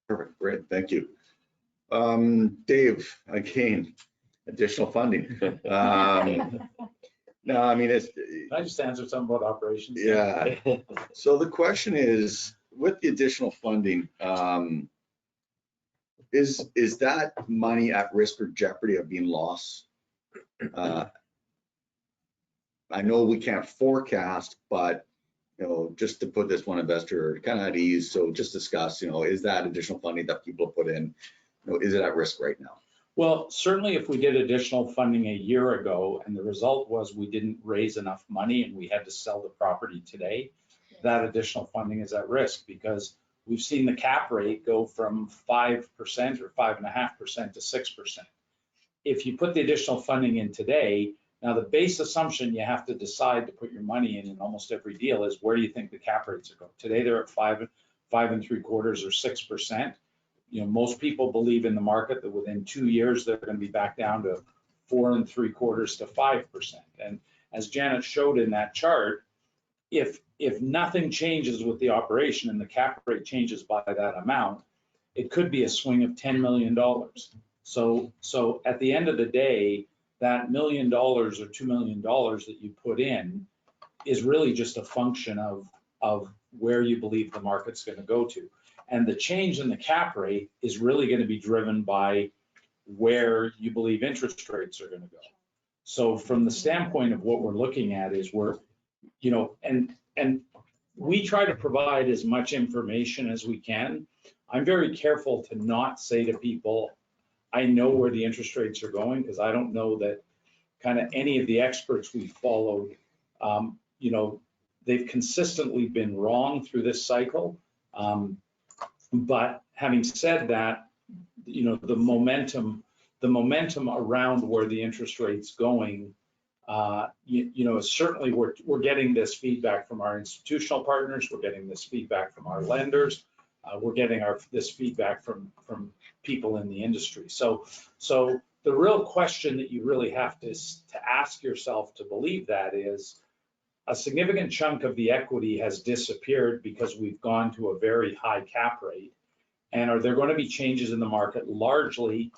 Perfect, great, thank you. Dave, again, additional funding. No, I mean, it's. Can I just answer something about operations? Yeah. So the question is, with the additional funding, is that money at risk or jeopardy of being lost? I know we can't forecast, but just to put this one investor kind of at ease. So just discuss, is that additional funding that people put in, is it at risk right now? Well, certainly if we did additional funding a year ago and the result was we didn't raise enough money and we had to sell the property today, that additional funding is at risk because we've seen the cap rate go from 5% or 5.5% to 6%. If you put the additional funding in today, now the base assumption you have to decide to put your money in almost every deal is where do you think the cap rates are going? Today they're at 5.75 or 6%. Most people believe in the market that within 2 years they're going to be back down to 4.75 to 5%. And as Janet showed in that chart, if nothing changes with the operation and the cap rate changes by that amount, it could be a swing of $10 million. So at the end of the day, that $1 million or $2 million that you put in is really just a function of where you believe the market's going to go to. And the change in the cap rate is really going to be driven by where you believe interest rates are going to go. So from the standpoint of what we're looking at is and we try to provide as much information as we can. I'm very careful to not say to people, I know where the interest rates are going, because I don't know that kind of any of the experts we followed, they've consistently been wrong through this cycle. But having said that, the momentum around where the interest rate's going, certainly we're getting this feedback from our institutional partners, we're getting this feedback from our lenders, we're getting this feedback from people in the industry. So the real question that you really have to ask yourself to believe that is, a significant chunk of the equity has disappeared because we've gone to a very high cap rate. And are there going to be changes in the market largely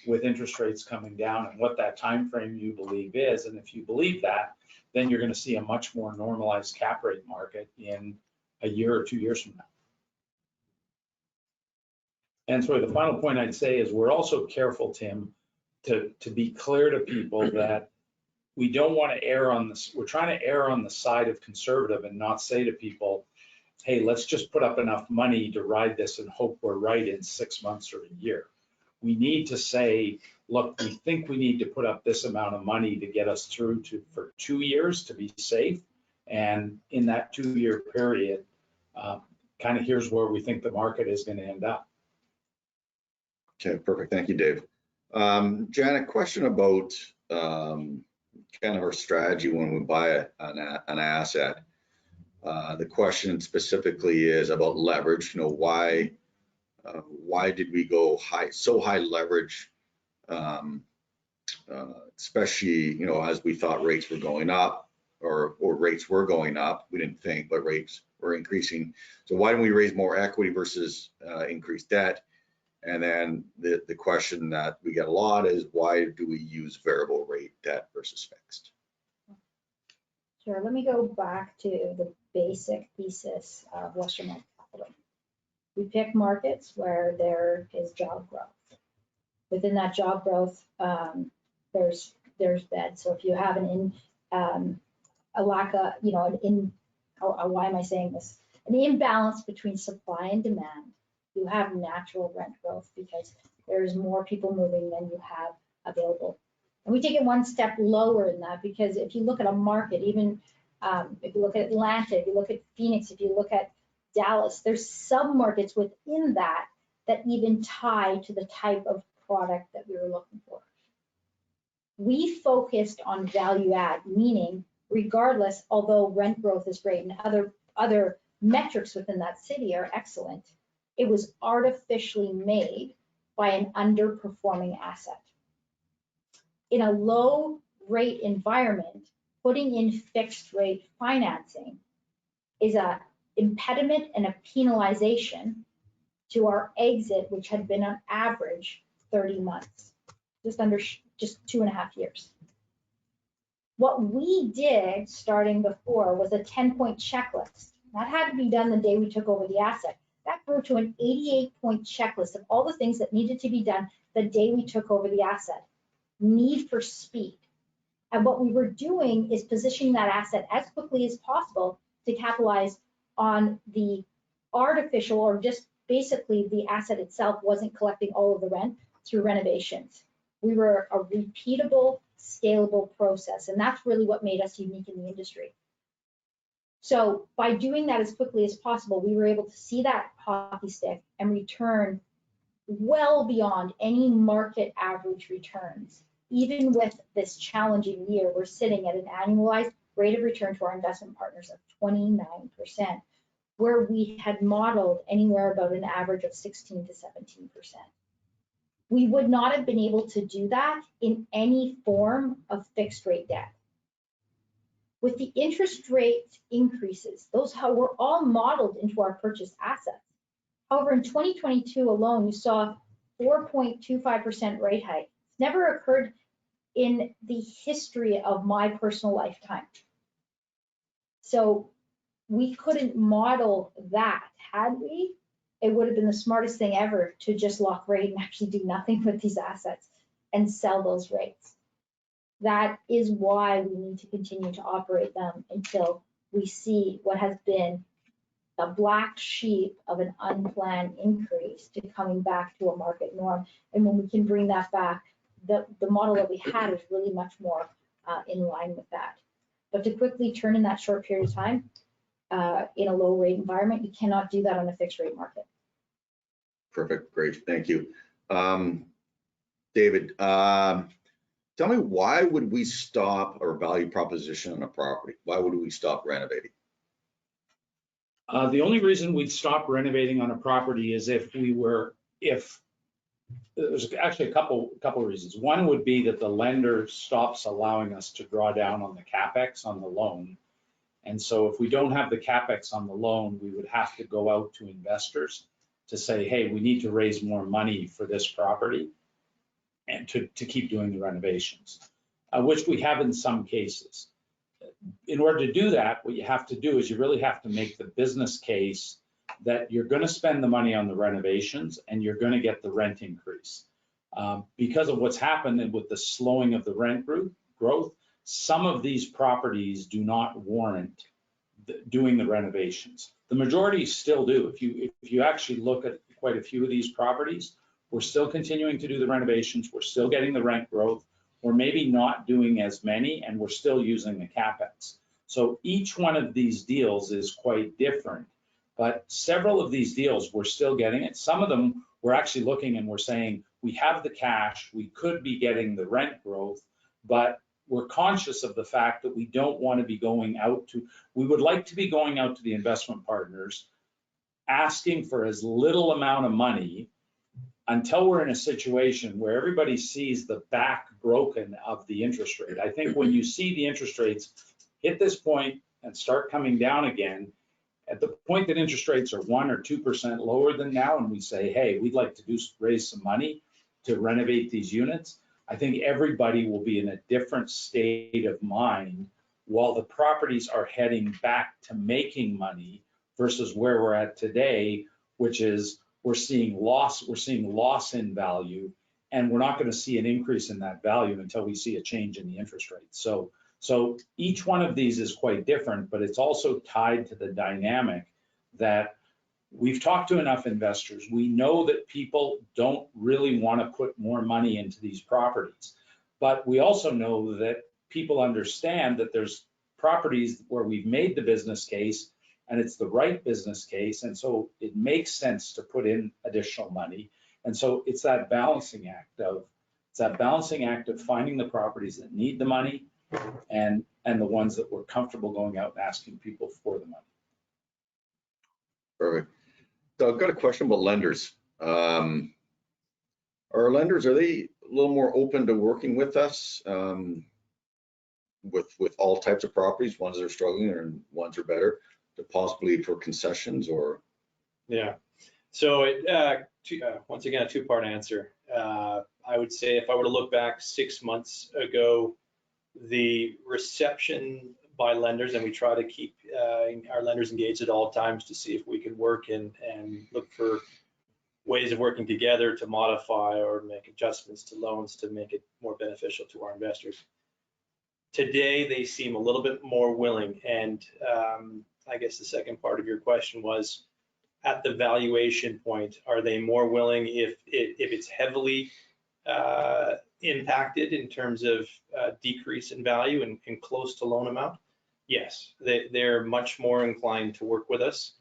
with interest rates coming down, and what that time frame you believe is? And if you believe that, then you're going to see a much more normalized cap rate market in a year or 2 years from now. And so the final point I'd say is we're also careful, Tim, to be clear to people that we don't want to err on this. We're trying to err on the side of conservative and not say to people, hey, let's just put up enough money to ride this and hope we're right in 6 months or a year. We need to say, look, we think we need to put up this amount of money to get us through for 2 years to be safe. And in that 2-year period, kind of here's where we think the market is going to end up. Okay, perfect. Thank you, Dave. Janet, question about kind of our strategy when we buy an asset. The question specifically is about leverage. Why did we go so high leverage, especially as we thought rates were going up, or rates were going up. We didn't think, but rates were increasing. So why didn't we raise more equity versus increase debt? And then the question that we get a lot is, why do we use variable rate debt versus fixed? Sure, let me go back to the basic thesis of Western Mass Capital. We pick markets where there is job growth. Within that job growth, there's beds. So if you have a lack of, why am I saying this? An imbalance between supply and demand, you have natural rent growth because there's more people moving than you have available. And we take it one step lower in that, because if you look at a market, even if you look at Atlanta, if you look at Phoenix, if you look at Dallas, there's sub-markets within that even tie to the type of product that we were looking for. We focused on value add, meaning regardless, although rent growth is great and other metrics within that city are excellent, it was artificially made by an underperforming asset. In a low rate environment, putting in fixed rate financing is an impediment and a penalization to our exit, which had been on average 30 months, just 2.5 years. What we did starting before was a 10-point checklist. That had to be done the day we took over the asset. That grew to an 88-point checklist of all the things that needed to be done the day we took over the asset. Need for speed. And what we were doing is positioning that asset as quickly as possible to capitalize on the artificial, or just basically the asset itself wasn't collecting all of the rent through renovations. We were a repeatable, scalable process, and that's really what made us unique in the industry. So by doing that as quickly as possible, we were able to see that hockey stick and return well beyond any market average returns. Even with this challenging year, we're sitting at an annualized rate of return to our investment partners of 29%, where we had modeled anywhere about an average of 16 to 17%. We would not have been able to do that in any form of fixed rate debt. With the interest rate increases, those were all modeled into our purchased assets. However, in 2022 alone, you saw 4.25% rate hike. It's never occurred in the history of my personal lifetime. So we couldn't model that. Had we, it would have been the smartest thing ever to just lock rate and actually do nothing with these assets and sell those rates. That is why we need to continue to operate them until we see what has been a black sheep of an unplanned increase to coming back to a market norm. And when we can bring that back, the model that we had is really much more in line with that. But to quickly turn in that short period of time in a low rate environment, you cannot do that on a fixed rate market. Perfect, great, thank you. David, tell me, why would we stop our value proposition on a property? Why would we stop renovating? The only reason we'd stop renovating on a property is if there's actually a couple reasons. One would be that the lender stops allowing us to draw down on the CapEx on the loan. And so if we don't have the CapEx on the loan, we would have to go out to investors to say, hey, we need to raise more money for this property and to keep doing the renovations, which we have in some cases. In order to do that, what you have to do is you really have to make the business case that you're going to spend the money on the renovations and you're going to get the rent increase. Because of what's happened with the slowing of the rent growth, some of these properties do not warrant doing the renovations. The majority still do. If you actually look at quite a few of these properties, we're still continuing to do the renovations. We're still getting the rent growth. We're maybe not doing as many, and we're still using the CapEx. So each one of these deals is quite different, but several of these deals, we're still getting it. Some of them, we're actually looking and we're saying, we have the cash, we could be getting the rent growth, but we're conscious of the fact that we don't want to be going out to, we would like to be going out to the investment partners, asking for as little amount of money until we're in a situation where everybody sees the back broken of the interest rate. I think when you see the interest rates hit this point and start coming down again, at the point that interest rates are 1 or 2% lower than now, and we say, hey, we'd like to raise some money to renovate these units, I think everybody will be in a different state of mind while the properties are heading back to making money versus where we're at today, which is we're seeing loss in value, and we're not going to see an increase in that value until we see a change in the interest rate. So each one of these is quite different, but it's also tied to the dynamic that we've talked to enough investors. We know that people don't really want to put more money into these properties, but we also know that people understand that there's properties where we've made the business case and it's the right business case, and so it makes sense to put in additional money. And so it's that balancing act of finding the properties that need the money and the ones that we're comfortable going out and asking people for the money. Perfect. So I've got a question about lenders. Are lenders, are they a little more open to working with us with all types of properties, ones that are struggling and ones are better, to possibly for concessions or? Yeah, so once again, a two-part answer. I would say if I were to look back 6 months ago, the reception by lenders, and we try to keep our lenders engaged at all times to see if we can work and look for ways of working together to modify or make adjustments to loans to make it more beneficial to our investors. Today, they seem a little bit more willing. And I guess the second part of your question was, at the valuation point, are they more willing if it's heavily impacted in terms of decrease in value and close to loan amount? Yes, they're much more inclined to work with us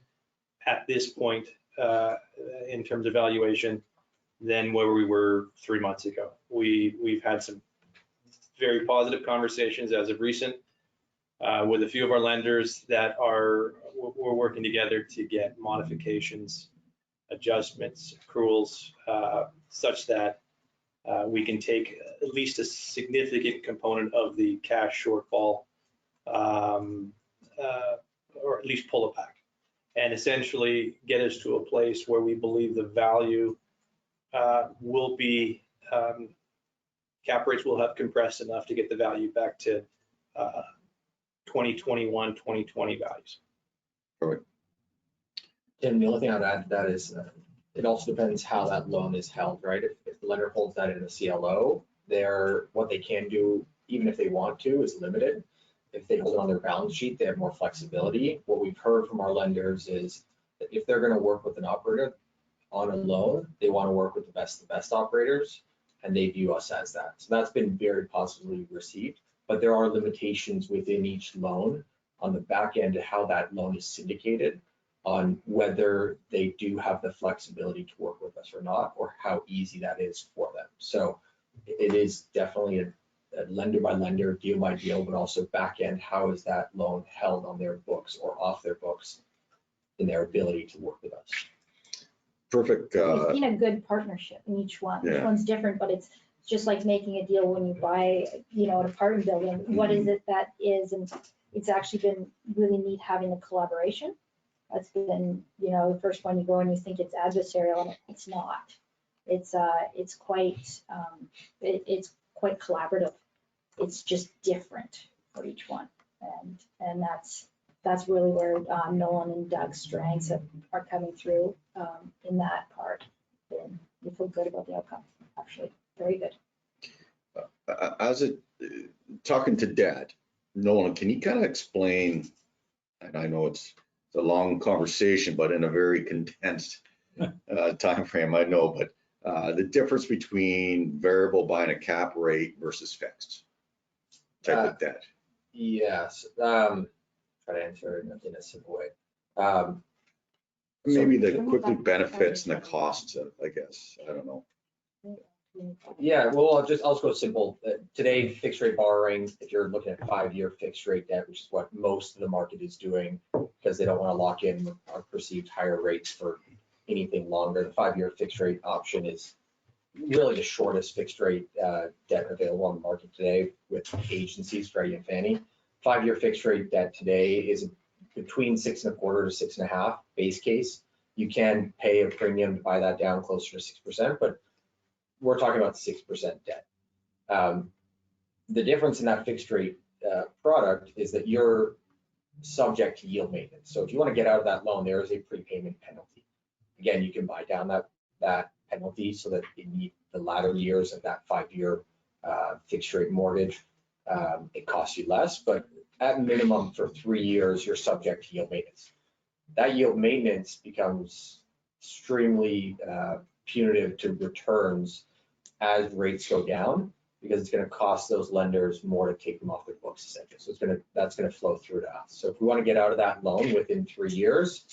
at this point in terms of valuation than where we were 3 months ago. We've had some very positive conversations as of recent with a few of our lenders that we're working together to get modifications, adjustments, accruals, such that we can take at least a significant component of the cash shortfall, or at least pull it back, and essentially get us to a place where we believe the value will be, cap rates will have compressed enough to get the value back to 2021, 2020 values. Tim, the only thing I'd add to that is it also depends how that loan is held, right? If the lender holds that in a CLO, what they can do, even if they want to, is limited. If they hold it on their balance sheet, they have more flexibility. What we've heard from our lenders is that if they're going to work with an operator on a loan, they want to work with the best operators, and they view us as that. So that's been very positively received, but there are limitations within each loan on the back end of how that loan is syndicated, on whether they do have the flexibility to work with us or not, or how easy that is for them. So it is definitely a lender by lender, deal by deal, but also back end, how is that loan held on their books or off their books in their ability to work with us. Perfect. It's been a good partnership in each one. Each Yeah. one's different, but it's just like making a deal when you buy, an apartment building. What is it that is, and it's actually been really neat having the collaboration. That's been, the first one you go and you think it's adversarial, and it's not. It's quite collaborative. It's just different for each one, and that's really where Nolan and Doug's strengths are coming through in that part. And we feel good about the outcome, actually, very good. Talking to Dad, Nolan, can you kind of explain, and I know it's a long conversation, but in a very condensed time frame, I know, but the difference between variable buying a cap rate versus fixed type of debt? Yes. Try to answer it in a simple way. Maybe the quickly benefits and the costs of, I guess, I don't know. Yeah, well, I'll just go simple. Today, fixed rate borrowing, if you're looking at 5-year fixed rate debt, which is what most of the market is doing, because they don't want to lock in our perceived higher rates for anything longer. The 5-year fixed rate option is really the shortest fixed rate debt available on the market today with agencies, Freddie and Fannie. 5-year fixed rate debt today is between 6.25% to 6.5% base case. You can pay a premium to buy that down closer to 6%, but we're talking about 6% debt. The difference in that fixed rate product is that you're subject to yield maintenance. So if you want to get out of that loan, there is a prepayment penalty. Again, you can buy down that penalty so that in the latter years of that 5-year fixed rate mortgage, it costs you less, but at minimum for 3 years, you're subject to yield maintenance. That yield maintenance becomes extremely punitive to returns as rates go down, because it's going to cost those lenders more to take them off their books, essentially. So that's going to flow through to us. So if we want to get out of that loan within 3 years,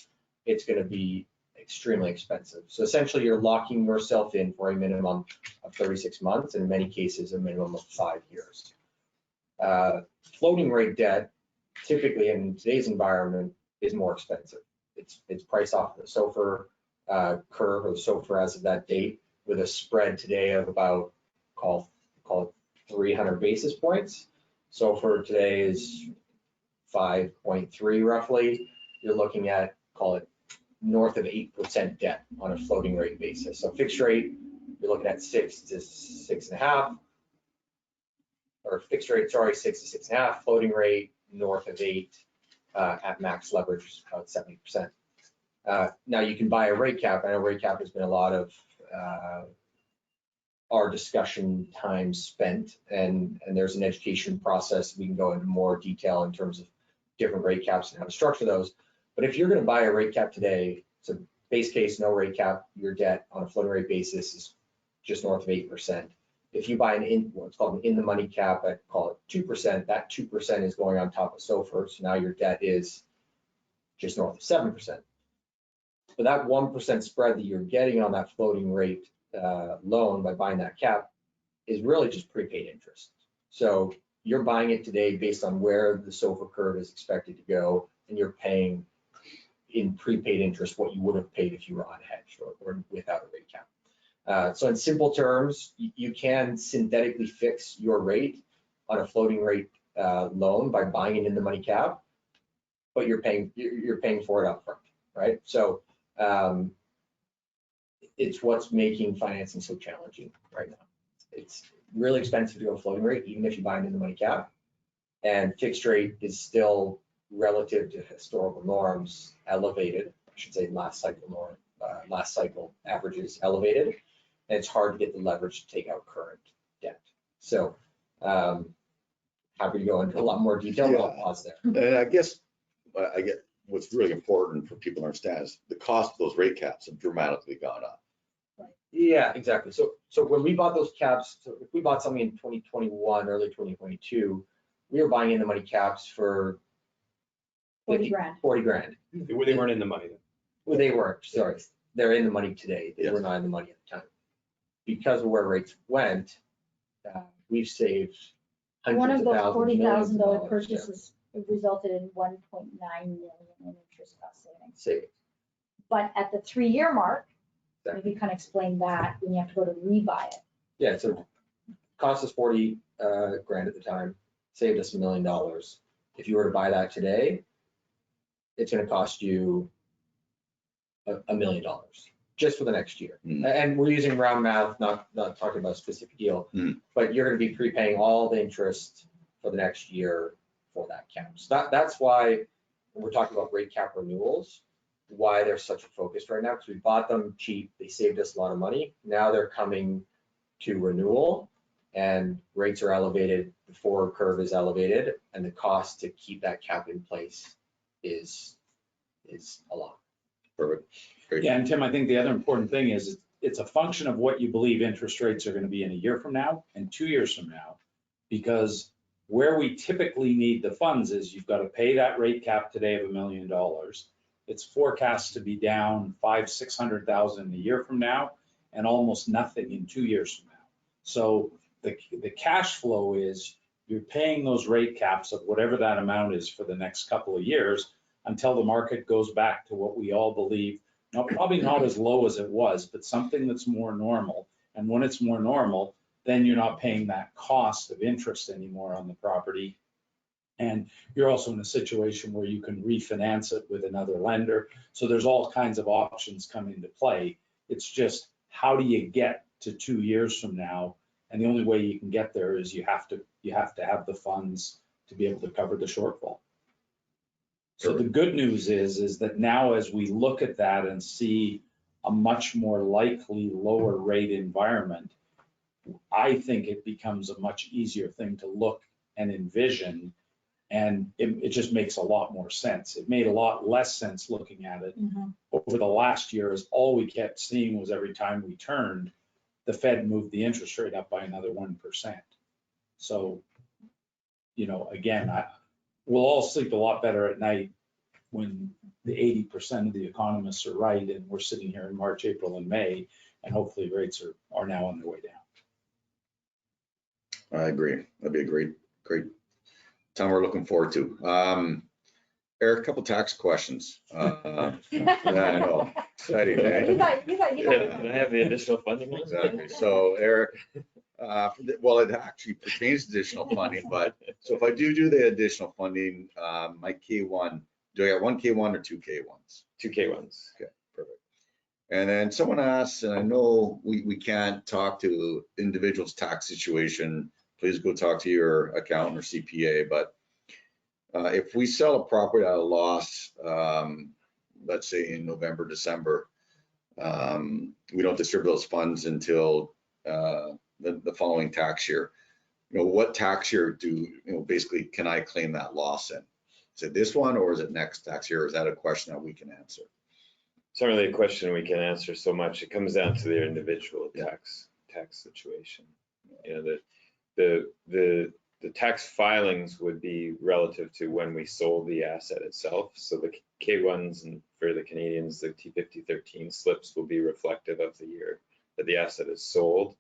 it's going to be extremely expensive. So essentially, you're locking yourself in for a minimum of 36 months, and in many cases, a minimum of 5 years. Floating rate debt, typically in today's environment, is more expensive. It's priced off the SOFR curve, or the SOFR as of that date, with a spread today of about, call it 300 basis points. SOFR today is 5.3 roughly. You're looking at, call it north of 8% debt on a floating rate basis. So fixed rate, you're looking at 6 to 6.5, or fixed rate, 6 to 6.5, floating rate north of 8 at max leverage, about 70%. Now you can buy a rate cap. I know rate cap has been a lot of our discussion time spent, and there's an education process. We can go into more detail in terms of different rate caps and how to structure those. But if you're going to buy a rate cap today, so base case, no rate cap, your debt on a floating rate basis is just north of 8%. If you buy what's called an in the money cap, I call it 2%, that 2% is going on top of SOFR. So now your debt is just north of 7%. But that 1% spread that you're getting on that floating rate loan by buying that cap is really just prepaid interest. So you're buying it today based on where the SOFR curve is expected to go, and you're paying in prepaid interest what you would have paid if you were unhedged or without a rate cap. So in simple terms, you can synthetically fix your rate on a floating rate loan by buying it in the money cap, but you're paying for it upfront, right? So it's what's making financing so challenging right now. It's really expensive to go floating rate, even if you buy it in the money cap, and fixed rate is still relative to historical norms elevated. I should say last cycle averages elevated, and it's hard to get the leverage to take out current debt. So happy to go into a lot more detail, but I'll pause there. And I guess what's really important for people to understand is the cost of those rate caps have dramatically gone up. Yeah, exactly. So when we bought those caps, so if we bought something in 2021, early 2022, we were buying in the money caps for 40 grand. 40 grand. They weren't in the money then. Well, they weren't, sorry. They're in the money today. They Yes. were not in the money at the time. Because of where rates went, we've saved One hundreds of of those thousands, millions of $40,000 dollars purchases resulted in 1.9 million in interest cost savings. savings. But at the 3-year mark, maybe kind of explain that when you have to go to rebuy it. Yeah, so cost us 40 grand at the time, saved us $1 million. If you were to buy that today, it's going to cost you $1 million just for the next year. And we're using round math, not talking about a specific deal, but you're going to be prepaying all the interest for the next year for that cap. So that's why when we're talking about rate cap renewals, why they're such a focus right now, because we bought them cheap, they saved us a lot of money. Now they're coming to renewal and rates are elevated, the forward curve is elevated, and the cost to keep that cap in place is a lot. Perfect. Great. Yeah, and Tim, I think the other important thing is it's a function of what you believe interest rates are going to be in a year from now and 2 years from now, because where we typically need the funds is you've got to pay that rate cap today of $1 million. It's forecast to be down $500,000-600,000 a year from now, and almost nothing in 2 years from now. So the cash flow is you're paying those rate caps of whatever that amount is for the next couple of years until the market goes back to what we all believe, probably not as low as it was, but something that's more normal. And when it's more normal, then you're not paying that cost of interest anymore on the property. And you're also in a situation where you can refinance it with another lender. So there's all kinds of options come into play. It's just, how do you get to 2 years from now? And the only way you can get there is you have to have the funds to be able to cover the shortfall. So the good news is that now as we look at that and see a much more likely lower rate environment, I think it becomes a much easier thing to look and envision. And it just makes a lot more sense. It made a lot less sense looking at it over the last year, as all we kept seeing was every time we turned, the Fed moved the interest rate up by another 1%. So, again, we'll all sleep a lot better at night when the 80% of the economists are right, and we're sitting here in March, April, and May, and hopefully rates are now on their way down. I agree. That'd be a great time we're looking forward to. Eric, a couple tax questions. Yeah, I know. Exciting, eh? You got Can I have the additional funding one? Exactly. So Eric, well, it actually pertains to additional funding, but so if I do the additional funding, my K1, do I get one K1 or two K1s? 2 K1s. Okay, perfect. And then someone asked, and I know we can't talk to individuals' tax situation. Please go talk to your accountant or CPA, but if we sell a property at a loss, let's say in November, December, we don't distribute those funds until the following tax year, what tax year basically can I claim that loss in? Is it this one or is it next tax year? Or is that a question that we can answer? It's not really a question we can answer so much. It comes down to their individual tax situation. The tax filings would be relative to when we sold the asset itself. So the K1s, and for the Canadians, the T5013 slips will be reflective of the year that the asset is sold.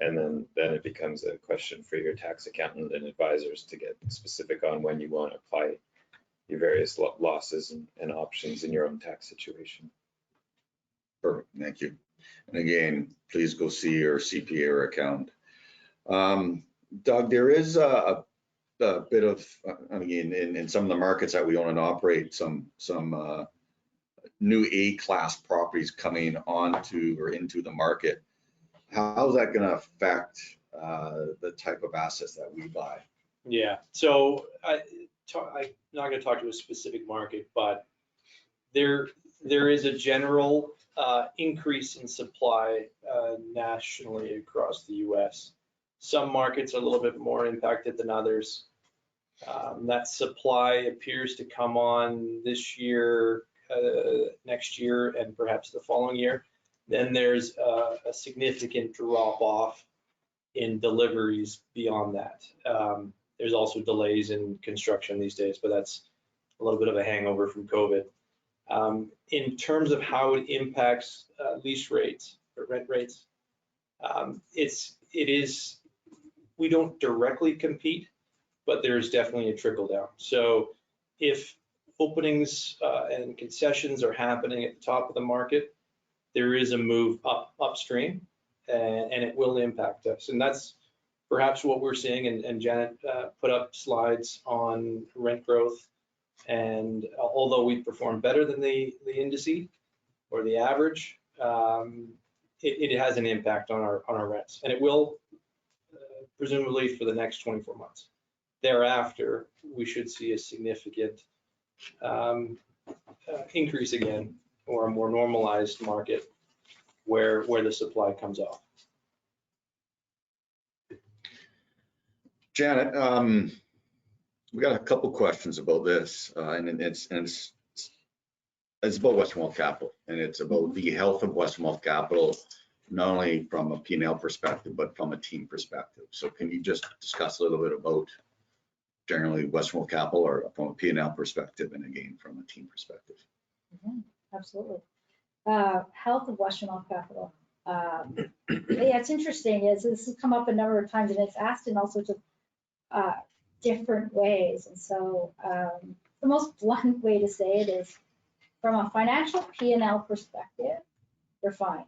And then it becomes a question for your tax accountant and advisors to get specific on when you want to apply your various losses and options in your own tax situation. Perfect, thank you. And again, please go see your CPA or accountant. Doug, there is a bit of, again, in some of the markets that we own and operate, some new A-class properties coming onto or into the market. How is that going to affect the type of assets that we buy? Yeah, so I'm not going to talk to a specific market, but there is a general increase in supply nationally across the US. Some markets are a little bit more impacted than others. That supply appears to come on this year, next year, and perhaps the following year. Then there's a significant drop off in deliveries beyond that. There's also delays in construction these days, but that's a little bit of a hangover from COVID. In terms of how it impacts lease rates or rent rates, we don't directly compete, but there's definitely a trickle down. So if openings and concessions are happening at the top of the market, there is a move upstream, and it will impact us. And that's perhaps what we're seeing. And Janet put up slides on rent growth. And although we perform better than the indices or the average, it has an impact on our rents, and it will presumably for the next 24 months. Thereafter, we should see a significant increase again, or a more normalized market where the supply comes off. Janet, we got a couple questions about this, and it's about Western Wealth Capital, and it's about the health of Western Wealth Capital, not only from a P&L perspective, but from a team perspective. So can you just discuss a little bit about generally Western Wealth Capital, or from a P&L perspective, and again, from a team perspective? Absolutely. Health of Western Wealth Capital. Yeah, it's interesting. This has come up a number of times, and it's asked in all sorts of different ways. And so the most blunt way to say it is, from a financial P&L perspective, we're fine.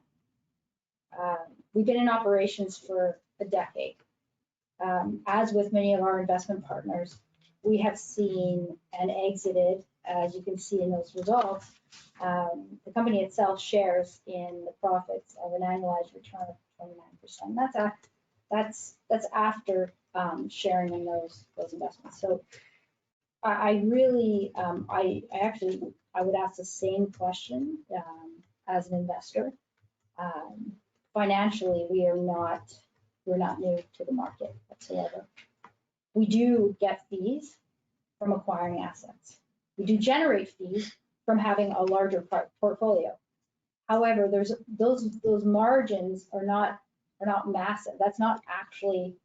We've been in operations for a decade. As with many of our investment partners, we have seen and exited, as you can see in those results. The company itself shares in the profits of an annualized return of 29%. That's after sharing in those investments. So I really, I would ask the same question as an investor. Financially, we're not new to the market whatsoever. We do get fees from acquiring assets. We do generate fees from having a larger portfolio. However, those margins are not massive. That's not actually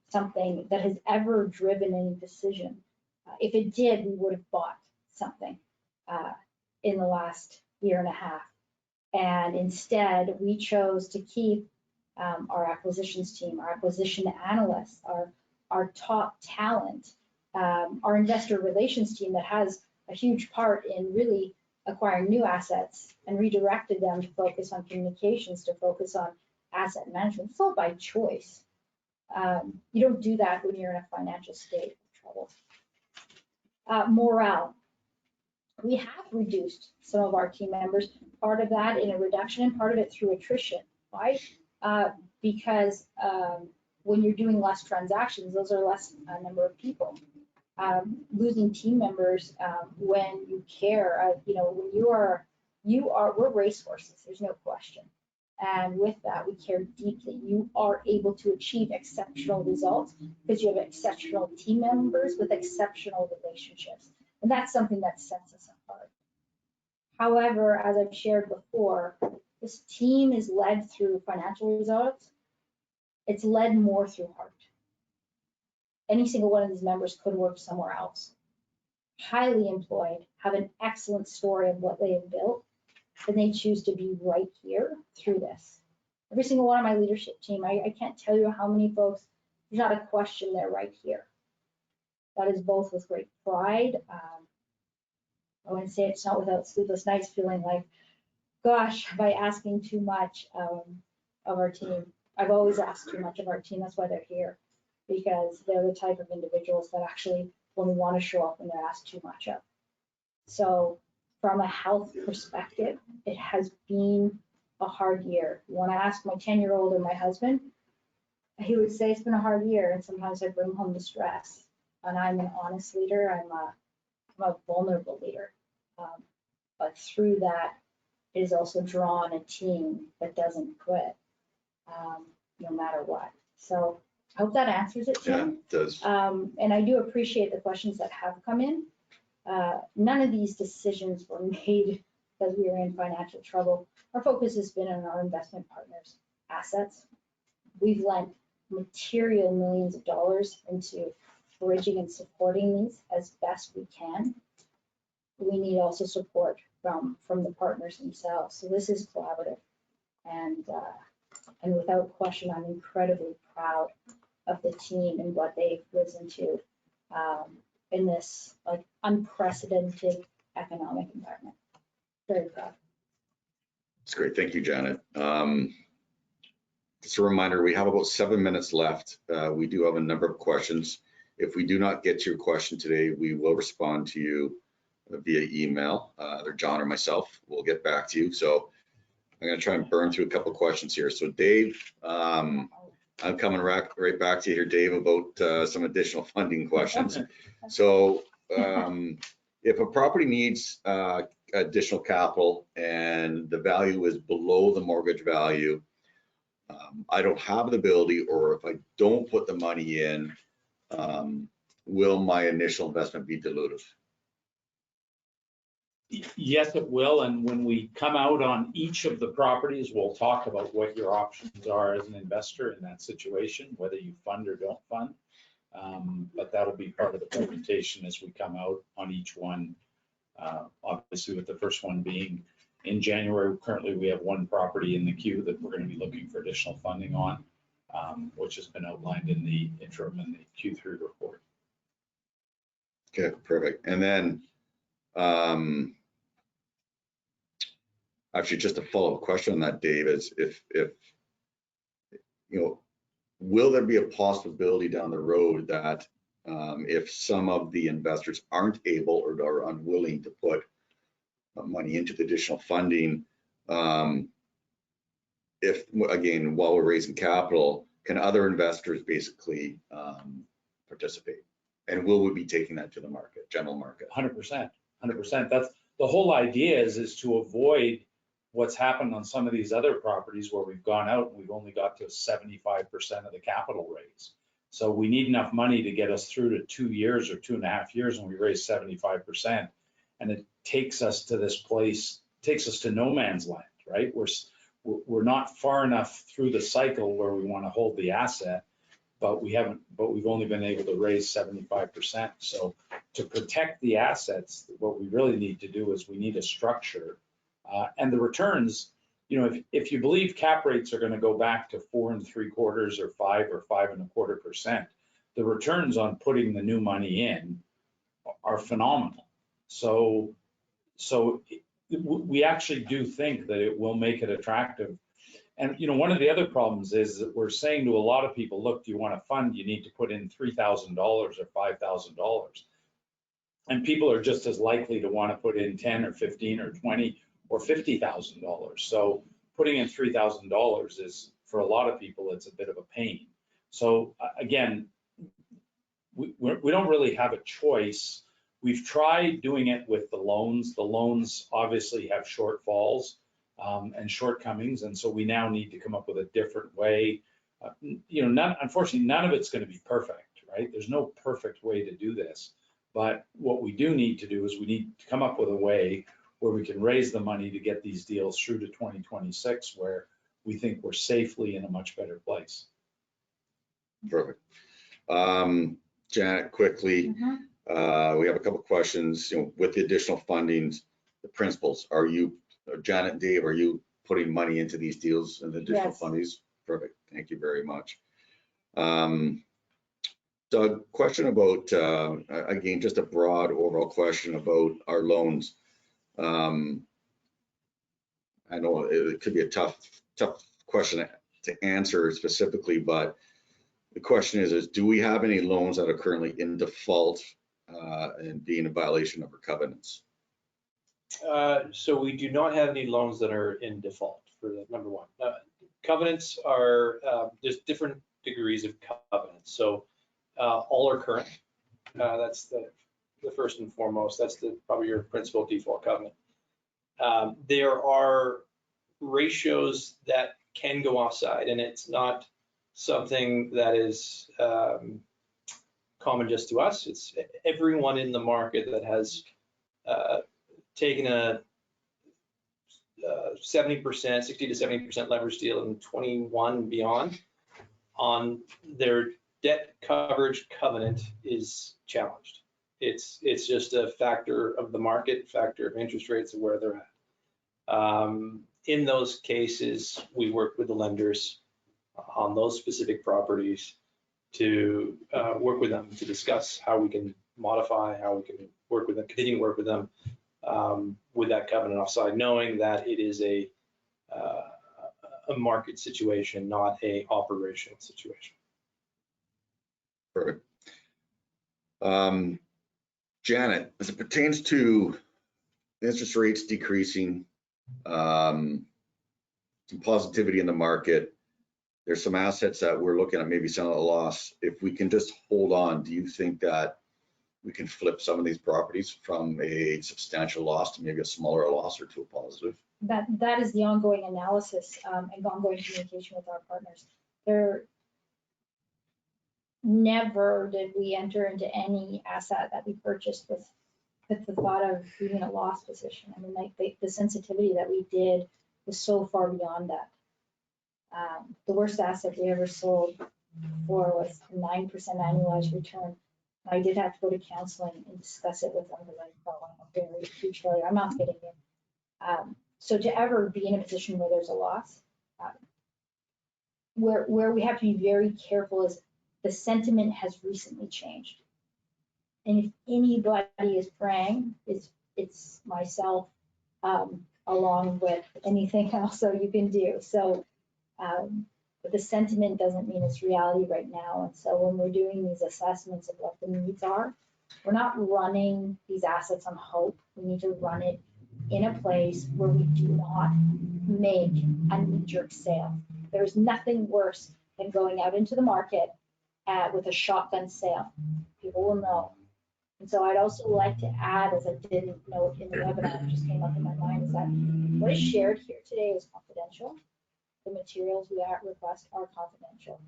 something that has ever driven any decision. If it did, we would have bought something in the last year and a half. And instead, we chose to keep our acquisitions team, our acquisition analysts, our top talent, our investor relations team that has a huge part in really acquiring new assets, and redirected them to focus on communications, to focus on asset management. It's all by choice. You don't do that when you're in a financial state of trouble. Morale. We have reduced some of our team members, part of that in a reduction and part of it through attrition. Why? Because when you're doing less transactions, those are less number of people. Losing team members when you care, when we're racehorses, there's no question. And with that, we care deeply. You are able to achieve exceptional results because you have exceptional team members with exceptional relationships. And that's something that sets us apart. However, as I've shared before, this team is led through financial results. It's led more through heart. Any single one of these members could work somewhere else. Highly employed, have an excellent story of what they have built, and they choose to be right here through this. Every single one of my leadership team, I can't tell you how many folks, there's not a question, they're right here. That is both with great pride. I wouldn't say it's not without sleepless nights, feeling like, gosh, by asking too much of our team. I've always asked too much of our team. That's why they're here, because they're the type of individuals that actually only want to show up when they're asked too much of. So from a health perspective, it has been a hard year. When I ask my 10-year-old and my husband, he would say it's been a hard year, and sometimes I bring home the stress. And I'm an honest leader. I'm a vulnerable leader. But through that, it has also drawn a team that doesn't quit, no matter what. So I hope that answers it, Yeah, Jim. it does. And I do appreciate the questions that have come in. None of these decisions were made because we were in financial trouble. Our focus has been on our investment partners' assets. We've lent material millions of dollars into bridging and supporting these as best we can. We need also support from the partners themselves. So this is collaborative. And without question, I'm incredibly proud of the team and what they've risen to in this like unprecedented economic environment. Very proud. That's great. Thank you, Janet. Just a reminder, we have about 7 minutes left. We do have a number of questions. If we do not get to your question today, we will respond to you via email. Either John or myself will get back to you. So I'm going to try and burn through a couple of questions here. So Dave, I'm coming right back to you here, Dave, about some additional funding questions. So if a property needs additional capital and the value is below the mortgage value, I don't have the ability, or if I don't put the money in, will my initial investment be dilutive? Yes, it will. And when we come out on each of the properties, we'll talk about what your options are as an investor in that situation, whether you fund or don't fund. But that'll be part of the presentation as we come out on each one. Obviously, with the first one being in January, currently we have one property in the queue that we're going to be looking for additional funding on, which has been outlined in the interim and the Q3 report. Okay, perfect. And then actually just a follow-up question on that, Dave, is if will there be a possibility down the road that if some of the investors aren't able or are unwilling to put money into the additional funding, if again, while we're raising capital, can other investors basically participate? And will we be taking that to the market, general market? 100%. That's the whole idea is to avoid what's happened on some of these other properties where we've gone out and we've only got to 75% of the capital raise. So we need enough money to get us through to 2 years or 2.5 years, and we raise 75%. And it takes us to this place, takes us to no man's land, right? We're not far enough through the cycle where we want to hold the asset, but we've only been able to raise 75%. So to protect the assets, what we really need to do is we need a structure and the returns. If you believe cap rates are going to go back to 4 3/4 or 5 or 5.25%, the returns on putting the new money in are phenomenal. So we actually do think that it will make it attractive. And one of the other problems is that we're saying to a lot of people, look, do you want to fund? You need to put in $3,000 or $5,000. And people are just as likely to want to put in 10 or 15 or 20 or $50,000. So putting in $3,000 is, for a lot of people, it's a bit of a pain. So again, we don't really have a choice. We've tried doing it with the loans. The loans obviously have shortfalls. and shortcomings. And so we now need to come up with a different way. Unfortunately, none of it's going to be perfect, right? There's no perfect way to do this. But what we do need to do is we need to come up with a way where we can raise the money to get these deals through to 2026, where we think we're safely in a much better place. Perfect. Janet, quickly, we have a couple questions. With the additional fundings, the principals, are you, Janet and Dave, are you putting money into these deals and the additional Yes. fundings? Perfect. Thank you very much. Doug, question about, again, just a broad overall question about our loans. I know it could be a tough question to answer specifically, but the question is do we have any loans that are currently in default and being in violation of our covenants? So we do not have any loans that are in default for the number one. Covenants are, there's different degrees of covenants. So all are current. That's the first and foremost. That's probably your principal default covenant. There are ratios that can go offside, and it's not something that is common just to us. It's everyone in the market that has taken a 70%, 60 to 70% leverage deal in 21 and beyond on their debt coverage covenant is challenged. It's just a factor of the market, factor of interest rates and where they're at. In those cases, we work with the lenders on those specific properties to work with them to discuss how we can modify, how we can work with them, continue to work with them with that covenant offside, knowing that it is a market situation, not a operational situation. Perfect. Janet, as it pertains to interest rates decreasing, some positivity in the market, there's some assets that we're looking at maybe selling at a loss. If we can just hold on, do you think that we can flip some of these properties from a substantial loss to maybe a smaller loss or to a positive? That is the ongoing analysis and ongoing communication with our partners. Never did we enter into any asset that we purchased with the thought of being in a loss position. I mean, like the sensitivity that we did was so far beyond that. The worst asset we ever sold for was a 9% annualized return. I did have to go to counseling and discuss it with them because I felt like a very huge failure. I'm not kidding you. So to ever be in a position where there's a loss, where we have to be very careful is the sentiment has recently changed. And if anybody is praying, it's myself, along with anything else that you can do. So, but the sentiment doesn't mean it's reality right now. And so when we're doing these assessments of what the needs are, we're not running these assets on hope. We need to run it in a place where we do not make a knee-jerk sale. There's nothing worse than going out into the market with a shotgun sale. People will know. And so I'd also like to add, as I didn't note in the webinar, it just came up in my mind, is that what is shared here today is confidential. The materials we request are confidential.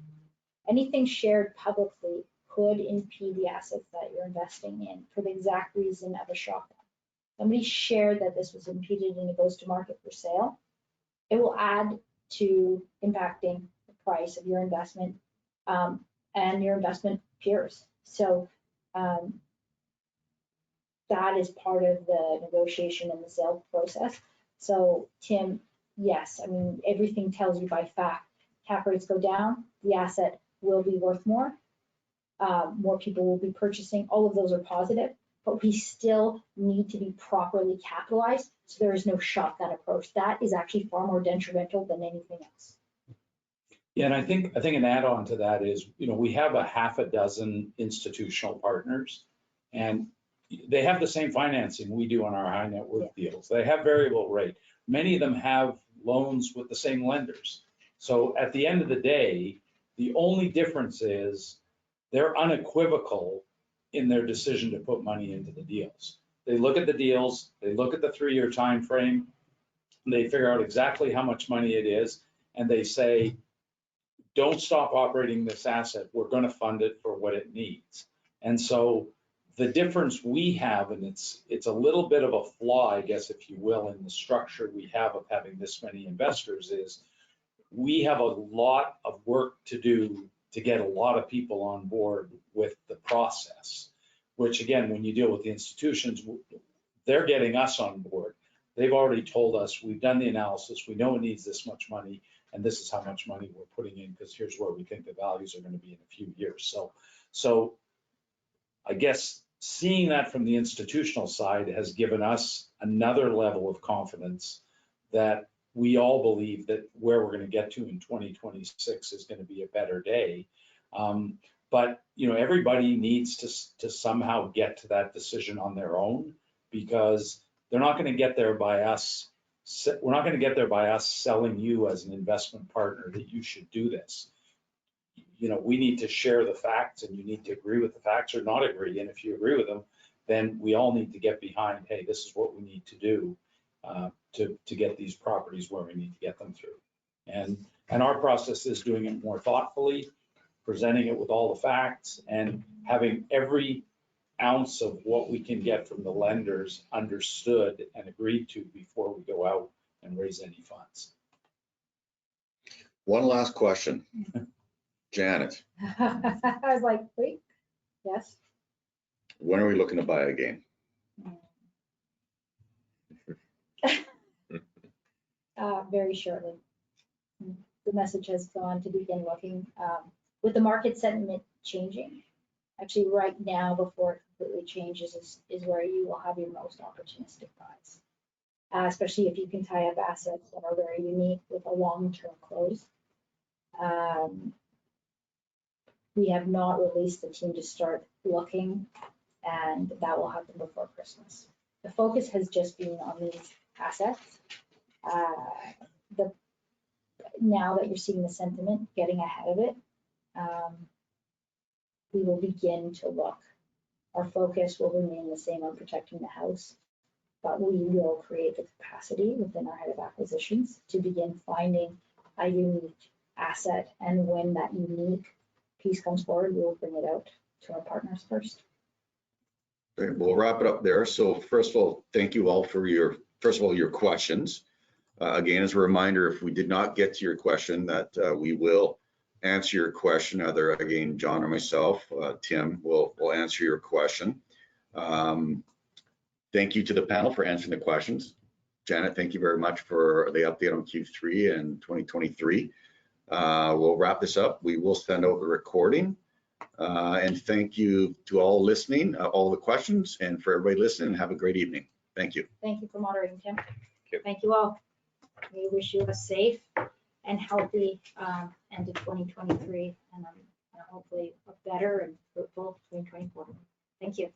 Anything shared publicly could impede the assets that you're investing in for the exact reason of a shotgun. Somebody shared that this was impeded and it goes to market for sale. It will add to impacting the price of your investment and your investment peers. So that is part of the negotiation and the sale process. So Tim, yes, I mean, everything tells you by fact, cap rates go down, the asset will be worth more, more people will be purchasing, all of those are positive, but we still need to be properly capitalized so there is no shotgun approach. That is actually far more detrimental than anything else. Yeah, and I think an add-on to that is, we have a half a dozen institutional partners, and they have the same financing we do on our high net worth deals. They have variable rate. Many of them have loans with the same lenders. So at the end of the day, the only difference is they're unequivocal in their decision to put money into the deals. They look at the deals, they look at the 3-year time frame, They figure out exactly how much money it is, and they say, don't stop operating this asset. We're going to fund it for what it needs. And so the difference we have, and it's a little bit of a flaw, I guess, if you will, in the structure we have of having this many investors, is we have a lot of work to do to get a lot of people on board with the process, which again, when you deal with the institutions, they're getting us on board. They've already told us, we've done the analysis, we know it needs this much money, and this is how much money we're putting in, because here's where we think the values are going to be in a few years. So I guess seeing that from the institutional side has given us another level of confidence that we all believe that where we're going to get to in 2026 is going to be a better day. But everybody needs to somehow get to that decision on their own, because they're not going to get there by us. We're not going to get there by us selling you as an investment partner that you should do this. We need to share the facts, and you need to agree with the facts or not agree. And if you agree with them, then we all need to get behind, hey, this is what we need to do to get these properties where we need to get them through. And our process is doing it more thoughtfully, presenting it with all the facts, and having every ounce of what we can get from the lenders understood and agreed to before we go out and raise any funds. One last question. Janet, I was like, wait, yes. when are we looking to buy a game? Very shortly. The message has gone to begin looking. With the market sentiment changing, actually right now before it completely changes is where you will have your most opportunistic buys, especially if you can tie up assets that are very unique with a long-term close. We have not released the team to start looking, and that will happen before Christmas. The focus has just been on these assets. Now that you're seeing the sentiment getting ahead of it, we will begin to look. Our focus will remain the same on protecting the house, but we will create the capacity within our head of acquisitions to begin finding a unique asset. And when that unique piece comes forward, we will bring it out to our partners first. Okay, we'll wrap it up there. So first of all, thank you all for your questions. Again, as a reminder, if we did not get to your question, that we will answer your question. Either again, John or myself, Tim will answer your question. Thank you to the panel for answering the questions. Janet, thank you very much for the update on Q3 and 2023. We'll wrap this up. We will send out the recording. And thank you to all listening, all the questions, and for everybody listening. Have a great evening. Thank you. Thank you for moderating, Tim. Thank you all. We wish you a safe and healthy end of 2023, and hopefully a better and fruitful 2024. Thank you.